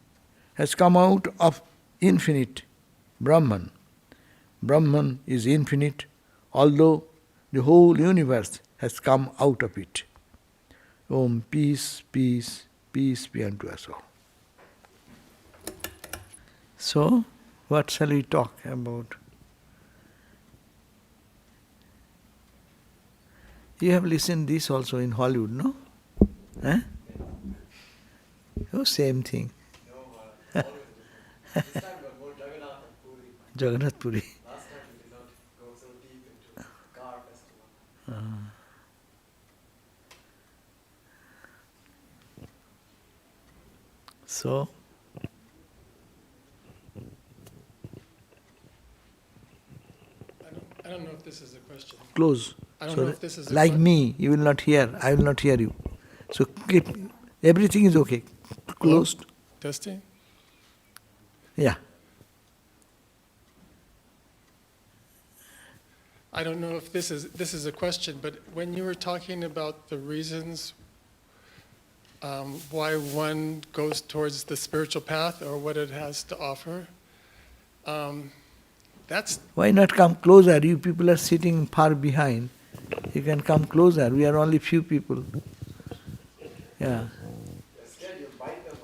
has come out of infinite Brahman. Brahman is infinite, although the whole universe has come out of it. Om, peace, peace, peace be unto us all. So, what shall we talk about? You have listened this also in Hollywood, no? Eh? Oh, same thing. No, Hollywood. This time got more Jagannath and Puri. Jagannath Puri. Last time we did not go so deep into car festival. So, I don't know if this is a question. close. I don't So know if this is a like que- me, you will not hear, I will not hear you. So keep, everything is okay. Closed. Testing? Yeah. I don't know if this is a question, but when you were talking about the reasons why one goes towards the spiritual path or what it has to offer, that's Why not come closer? You people are sitting far behind. You can come closer. We are only few people. Yeah. They're scared you'll bite them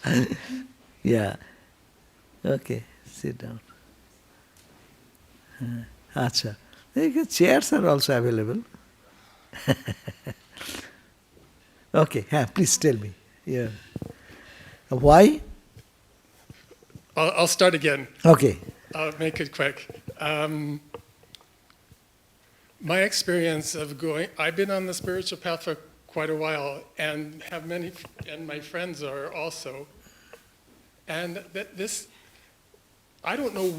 or Yeah. Okay, sit down. Acha. Chairs are also available. Okay, please tell me. Yeah. Why? I'll start again. Okay. I'll make it quick. My experience of going, I've been on the spiritual path for quite a while and have many, and my friends are also. And this, I don't know,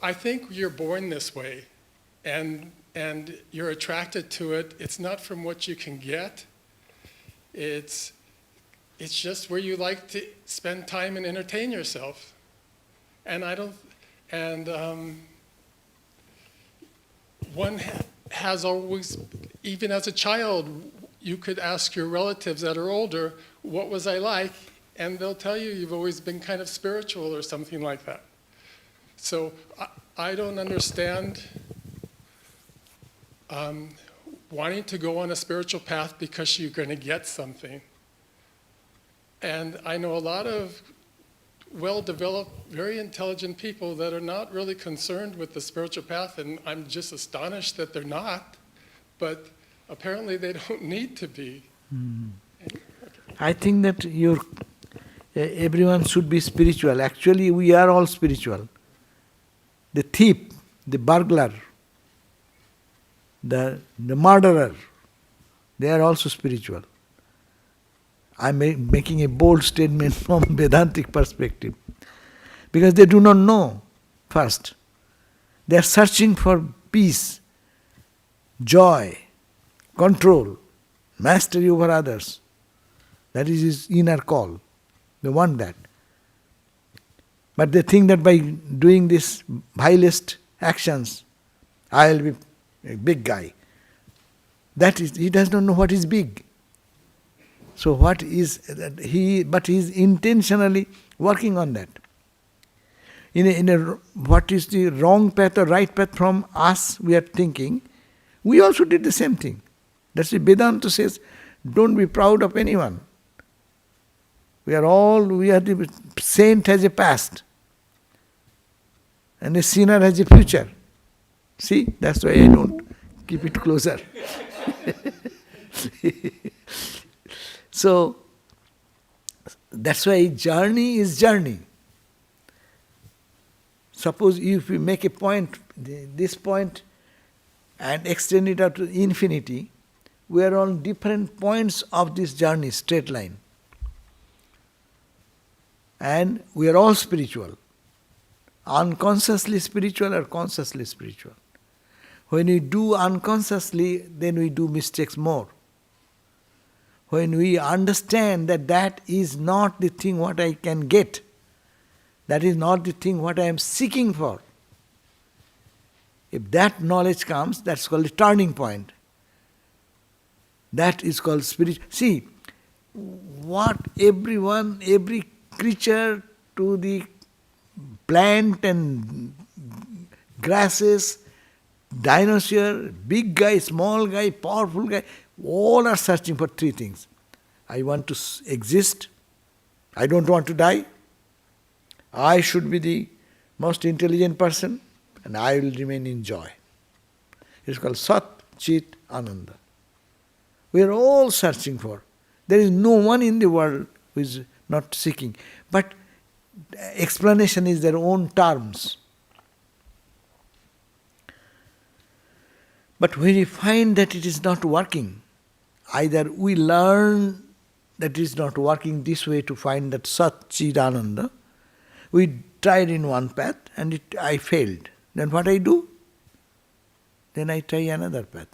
I think you're born this way, and you're attracted to it. It's not from what you can get. It's just where you like to spend time and entertain yourself. And one has always, even as a child, you could ask your relatives that are older, what was I like? And they'll tell you you've always been kind of spiritual or something like that. So I don't understand wanting to go on a spiritual path because you're going to get something. And I know a lot of well-developed, very intelligent people that are not really concerned with the spiritual path, and I'm just astonished that they're not, but apparently they don't need to be. I think that everyone should be spiritual. Actually, we are all spiritual. The thief, the burglar, the murderer, they are also spiritual. I am making a bold statement from Vedantic perspective. Because they do not know first. They are searching for peace, joy, control, mastery over others. That is his inner call. They want that. But they think that by doing these vilest actions, I will be a big guy. That is, he does not know what is big. So what is but he is intentionally working on that. What is the wrong path or right path from us, we are thinking, we also did the same thing. That's why Vedanta says, don't be proud of anyone. The saint has a past. And a sinner has a future. See, that's why I don't keep it closer. So, that's why journey is journey. Suppose if we make a point, this point, and extend it out to infinity, we are on different points of this journey, straight line. And we are all spiritual. Unconsciously spiritual or consciously spiritual. When we do unconsciously, then we do mistakes more. When we understand that that is not the thing what I can get, that is not the thing what I am seeking for. If that knowledge comes, that's called a turning point. That is called spiritual. See, what every creature, to the plant and grasses, dinosaur, big guy, small guy, powerful guy, all are searching for three things. I want to exist. I don't want to die. I should be the most intelligent person, and I will remain in joy. It's called Sat Chit Ananda. We are all searching for. There is no one in the world who is not seeking. But explanation is their own terms. But when we find that it is not working, either we learn that it is not working this way to find that Sat Chit Ananda. We tried in one path and I failed. Then what I do? Then I try another path.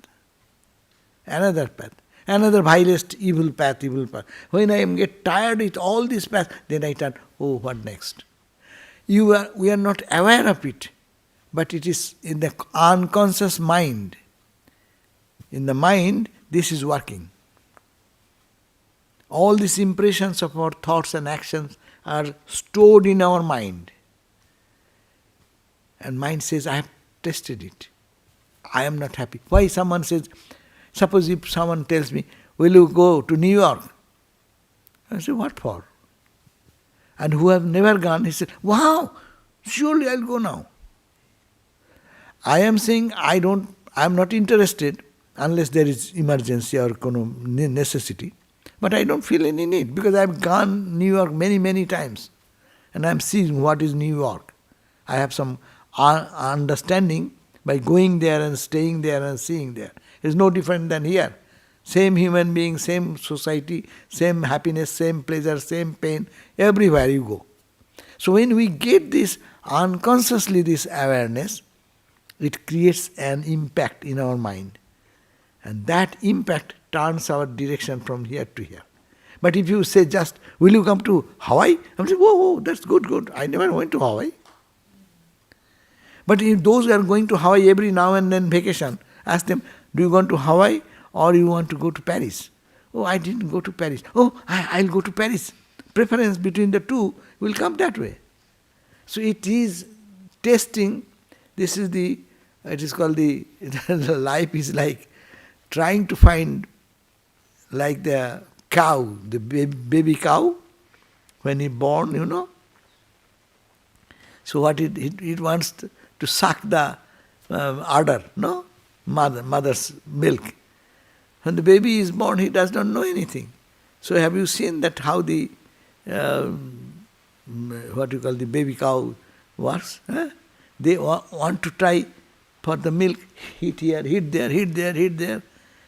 Another vilest evil path. When I get tired with all these paths, then I turn, oh, what next? We are not aware of it, but it is in the unconscious mind. In the mind, this is working. All these impressions of our thoughts and actions are stored in our mind. And mind says, I have tested it. I am not happy. Why someone says, suppose if someone tells me, will you go to New York? I say, what for? And who have never gone, he said, wow, surely I'll go now. I am saying I am not interested unless there is emergency or necessity. But I don't feel any need because I have gone New York many, many times. And I am seeing what is New York. I have some understanding by going there and staying there and seeing there. It's no different than here. Same human being, same society, same happiness, same pleasure, same pain, everywhere you go. So when we get this unconsciously, this awareness, it creates an impact in our mind. And that impact turns our direction from here to here. But if you say just, will you come to Hawaii? I'm saying, whoa, that's good. I never went to Hawaii. But if those who are going to Hawaii every now and then vacation, ask them, do you want to Hawaii or you want to go to Paris? Oh, I didn't go to Paris. Oh, I'll go to Paris. Preference between the two will come that way. So it is testing. This is it is called the life is like trying to find, like the cow, the baby cow, when it's born, So what it wants to suck the udder, mother's milk. When the baby is born, he does not know anything. So have you seen that how the the baby cow works? Huh? They want to try for the milk, hit here, hit there,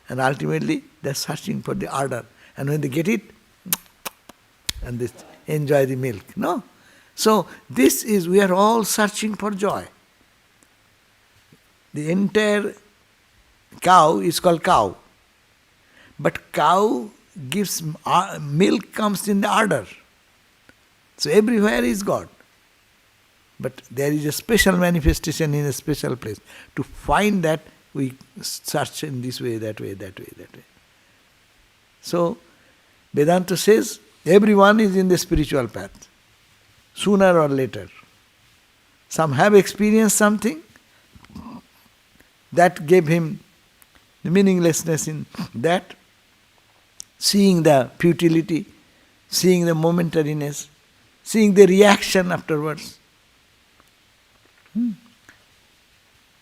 and ultimately they're searching for the udder. And when they get it, and they enjoy the milk. No? So we are all searching for joy. The entire cow is called cow. But cow gives, milk comes in the udder. So everywhere is God. But there is a special manifestation in a special place. To find that, we search in this way, that way. So, Vedanta says, everyone is in the spiritual path, sooner or later. Some have experienced something that gave him the meaninglessness in that, seeing the futility, seeing the momentariness, seeing the reaction afterwards.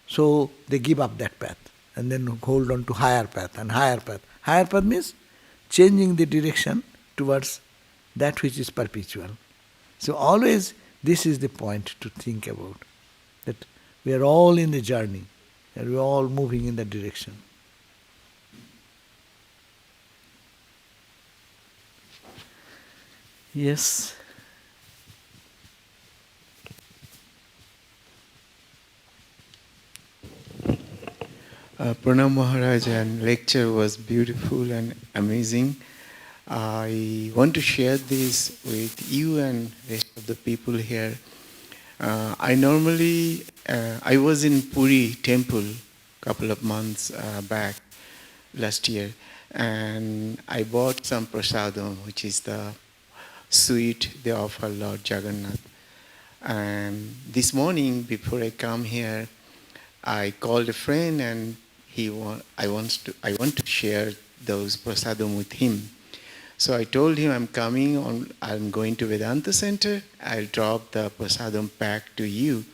So they give up that path and then hold on to higher path and higher path. Higher path means changing the direction towards that which is perpetual. So always this is the point to think about, that we are all in the journey and we are all moving in that direction. Yes. Pranam Maharaj, and lecture was beautiful and amazing. I want to share this with you and rest of the people here. I was in Puri temple a couple of months back last year, and I bought some prasadam, which is the sweet they offer Lord Jagannath. And this morning, before I come here, I called a friend, and I want to share those prasadam with him. So I told him I'm going to Vedanta Center. I'll drop the prasadam pack to you.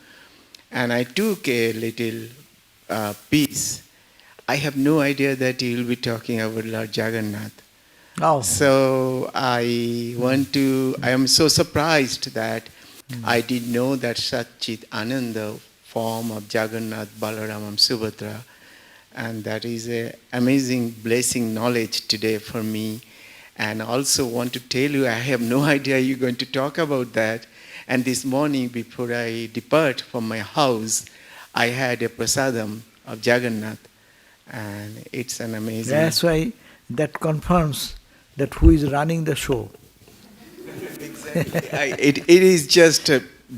And I took a little piece. I have no idea that he will be talking about Lord Jagannath. Oh. So I am so surprised that I didn't know that Satchit Ananda form of Jagannath, Balaram, and Subhadra. And that is an amazing blessing knowledge today for me. And also want to tell you, I have no idea you're going to talk about that. And this morning, before I depart from my house, I had a prasadam of Jagannath. And it's an amazing... That's why that confirms that who is running the show. Exactly. It is just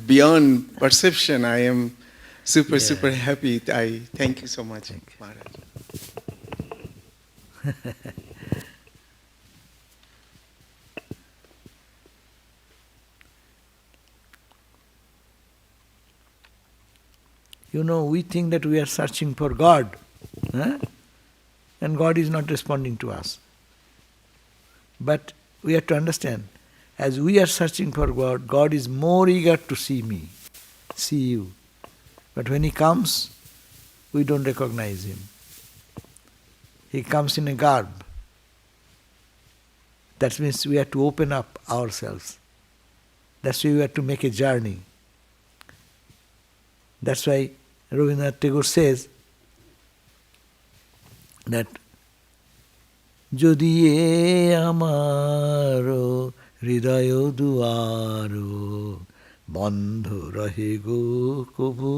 beyond perception. I am super happy. I thank you so much, Maharaj. We think that we are searching for God, and God is not responding to us. But we have to understand, as we are searching for God, God is more eager to see me, see you. But when He comes, we don't recognize Him. He comes in a garb. That means we have to open up ourselves. That's why we have to make a journey. That's why Rabindranath Tagore says that Jodi e amaro hridayo duaro বন্ধ রহে গো কভু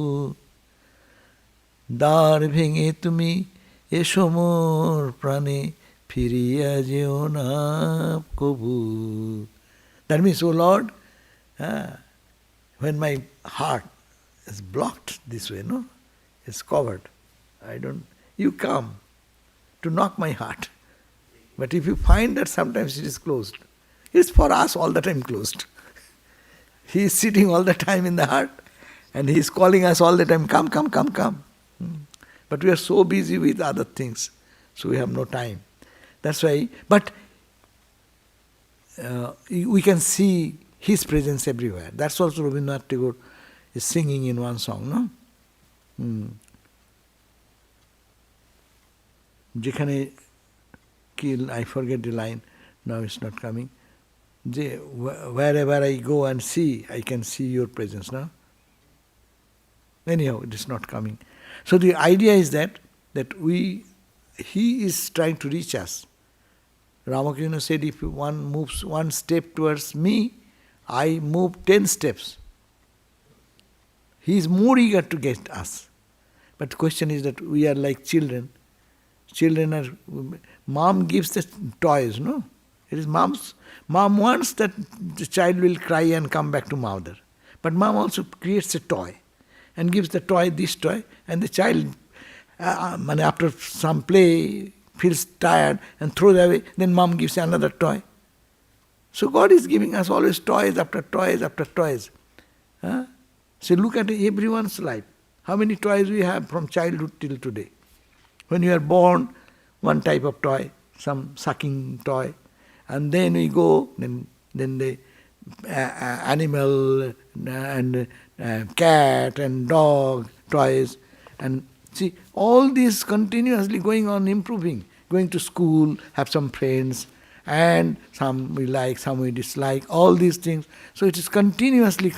দ্বার ভেঙে তুমি এসো মোর প্রাণে ফিরিয়া যেও না কভু. That means, oh Lord, when my heart is blocked this way, no, it's covered, you come to knock my heart. But if you find that sometimes it is closed, it's for us all the time closed. He is sitting all the time in the heart and he is calling us all the time, come, come, come, come. But we are so busy with other things, so we have no time. That's why, but we can see his presence everywhere. That's also Rabindranath Tagore is singing in one song, no? যেখানে কি, I forget the line, now it's not coming. Wherever I go and see, I can see your presence, no? Anyhow, it is not coming. So the idea is that he is trying to reach us. Ramakrishna said, if one moves one step towards me, I move 10 steps. He is more eager to get us. But the question is that we are like children. Children are, mom gives the toys, no? It is mom wants that the child will cry and come back to mother. But mom also creates a toy and gives the toy, this toy, and the child, after some play, feels tired and throws away, then mom gives another toy. So God is giving us always toys after toys after toys. So look at everyone's life. How many toys we have from childhood till today? When you are born, one type of toy, some sucking toy, and then we go, then the animal and cat and dog toys, and see all this continuously going on, improving, going to school, have some friends, and some we like, some we dislike, all these things. So it is continuously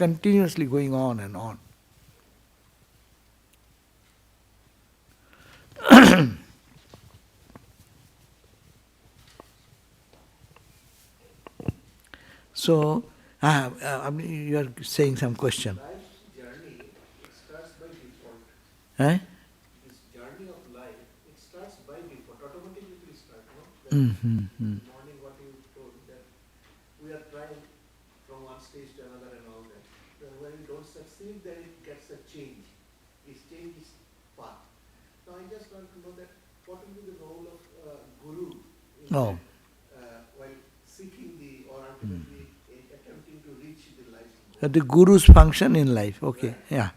going on and on. So, you are saying some question. Life's journey, it starts by default. Eh? This journey of life, it starts by default. Automatically it will start, no? Morning what you told, that we are trying from one stage to another and all that. So when we don't succeed, then it gets a change. This change is path. Now I just want to know that what will be the role of guru in Oh. while seeking the, or ultimately attempting to reach the life's goal. The guru's function in life, okay, yeah.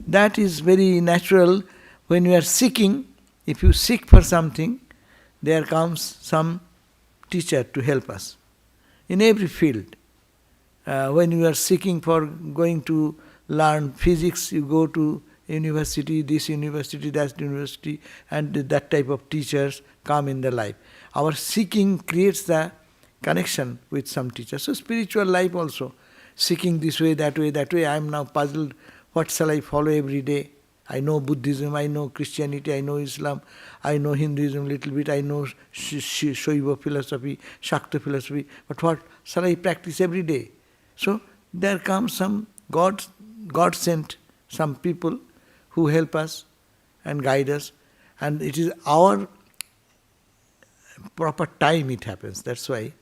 That is very natural. When you are seeking, if you seek for something, there comes some teacher to help us. In every field. When you are seeking for going to learn physics, you go to university, this university, that university, and that type of teachers come in the life. Our seeking creates the connection with some teacher. So spiritual life also, seeking this way, that way, that way. I am now puzzled, what shall I follow every day? I know Buddhism, I know Christianity, I know Islam, I know Hinduism a little bit, I know Shaiva philosophy, Shakta philosophy, but what shall I practice every day? So there comes some God sent some people who help us and guide us, and it is our proper time it happens. That's why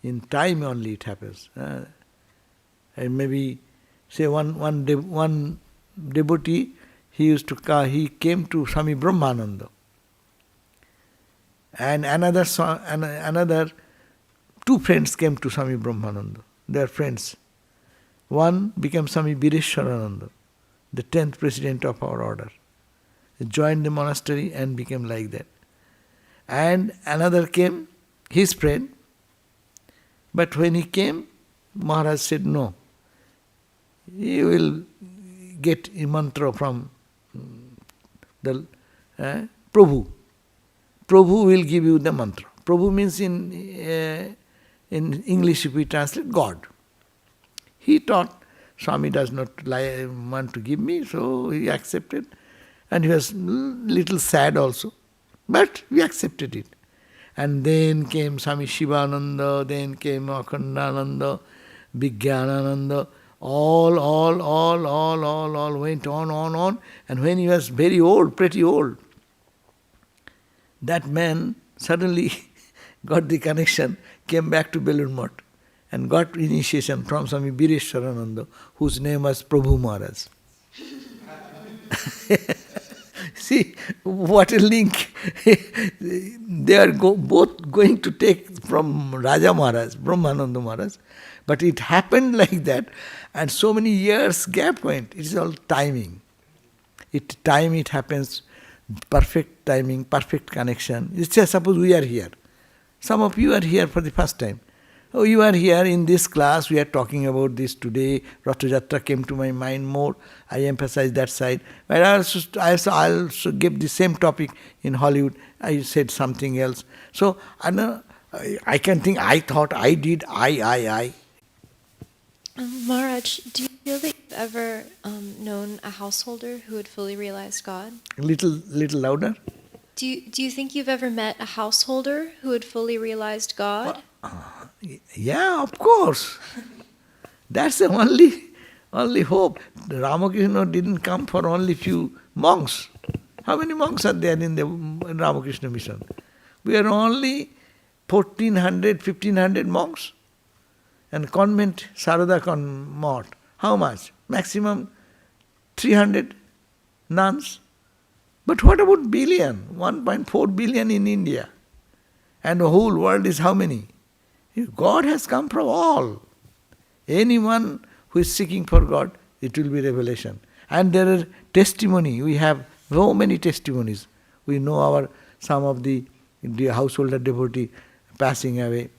in time only it happens. And maybe say one devotee, he came to Swami Brahmananda, and another two friends came to Swami Brahmananda. They are friends. One became Swami Bireshwarananda, the 10th president of our order. He joined the monastery and became like that. And another came, his friend, but when he came, Maharaj said, no, you will get a mantra from the Prabhu. Prabhu will give you the mantra. Prabhu means in English if we translate, God. He thought Swami does not want to give me, so he accepted. And he was little sad also. But we accepted it. And then came Swami Shivananda, then came Akhandananda, Vijnanananda. all went on. And when he was very old, pretty old, that man suddenly got the connection, came back to Belur Math and got initiation from Swami Bireshwarananda, whose name was Prabhu Maharaj. See, what a link. They are both going to take from Raja Maharaj, Brahmananda Maharaj. But it happened like that, and so many years gap went. It is all timing. It happens, perfect timing, perfect connection. It's just suppose we are here. Some of you are here for the first time. Oh, you are here in this class, we are talking about this today. Ratha Jatra came to my mind more. I emphasize that side. But I also gave the same topic in Hollywood. I said something else. So, I can think, I thought, I did, I. Maharaj, do you feel that you've ever known a householder who had fully realized God? Little louder. Do you think you've ever met a householder who had fully realized God? Yeah, of course. That's the only hope. Ramakrishna didn't come for only few monks. How many monks are there in the Ramakrishna mission? We are only 1400, 1500 monks. And convent, Sarada Mott, how much? Maximum 300 nuns. But what about billion? 1.4 billion in India. And the whole world is how many? God has come from all. Anyone who is seeking for God, it will be revelation. And there are testimony. We have so many testimonies. We know some of the householder devotee passing away.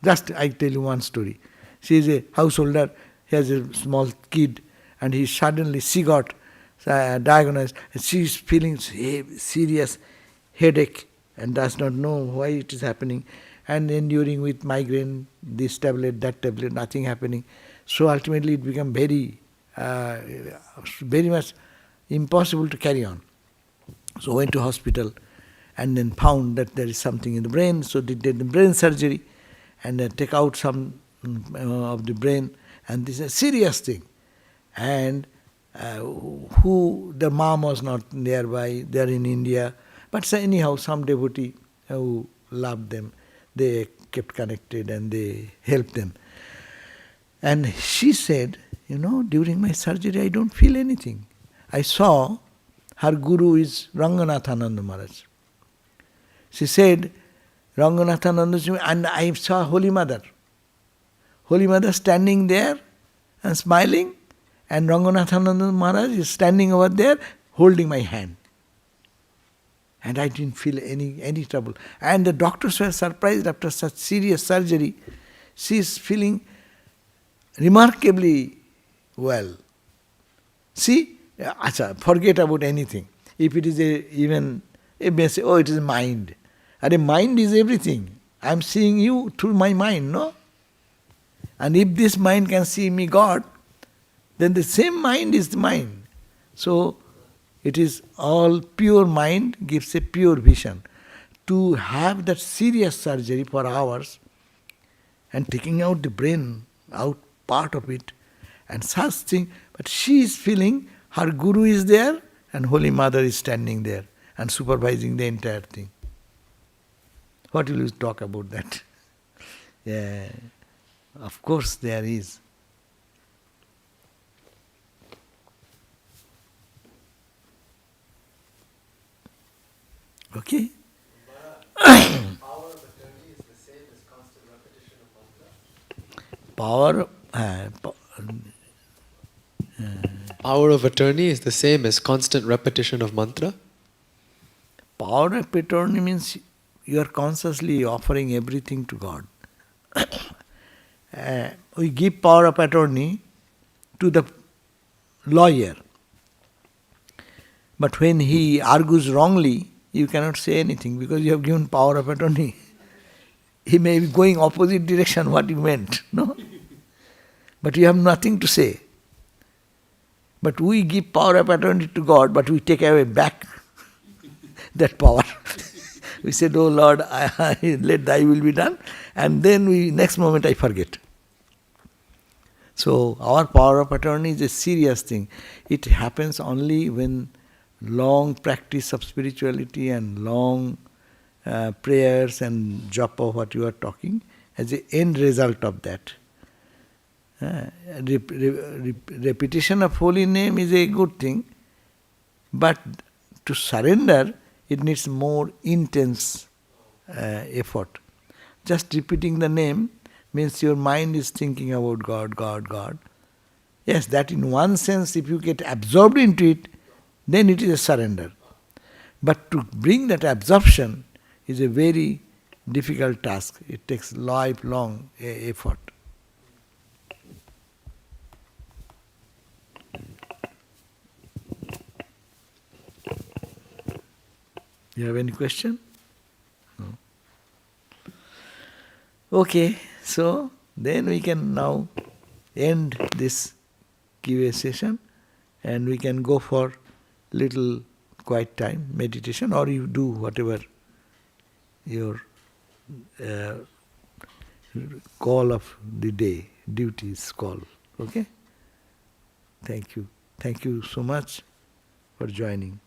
Just I tell you one story. She is a householder, he has a small kid, and she got diagnosed. She is feeling serious headache and does not know why it is happening, and enduring with migraine, this tablet, that tablet, nothing happening. So ultimately it became very much impossible to carry on. So went to hospital and then found that there is something in the brain, so they did the brain surgery and take out some of the brain, and this is a serious thing. And the mom was not nearby, they are in India, but so anyhow some devotee who loved them, they kept connected and they helped them. And she said, during my surgery I don't feel anything. I saw her guru is Ranganathananda Maharaj. She said, Ranganathananda, and I saw Holy Mother. Holy Mother standing there and smiling, and Ranganathananda Maharaj is standing over there holding my hand. And I didn't feel any trouble. And the doctors were surprised after such serious surgery. She is feeling remarkably well. See, forget about anything. If it is it may say, it is mind. And mind is everything. I am seeing you through my mind, no? And if this mind can see me, God, then the same mind is the mind. So, it is all pure mind gives a pure vision. To have that serious surgery for hours and taking out the brain, out part of it, and such thing, but she is feeling her guru is there and Holy Mother is standing there and supervising the entire thing. What will you talk about that? Yeah, of course there is. Okay? Power of attorney is the same as constant repetition of mantra? Power of attorney is the same as constant repetition of mantra? Power of attorney means you are consciously offering everything to God. We give power of attorney to the lawyer. But when he argues wrongly, you cannot say anything because you have given power of attorney. He may be going opposite direction what you meant, no? But you have nothing to say. But we give power of attorney to God, but we take away back that power. We said, oh Lord, let thy will be done, and then next moment I forget. So our power of attorney is a serious thing. It happens only when long practice of spirituality and long prayers and japa, what you are talking, as the end result of that. Repetition of holy name is a good thing, but to surrender, it needs more intense effort. Just repeating the name means your mind is thinking about God, God, God. Yes, that in one sense, if you get absorbed into it, then it is a surrender. But to bring that absorption is a very difficult task. It takes lifelong effort. You have any question? No. Okay, so then we can now end this QA session and we can go for little quiet time, meditation, or you do whatever your call of the day, duties call. Okay? Thank you. Thank you so much for joining.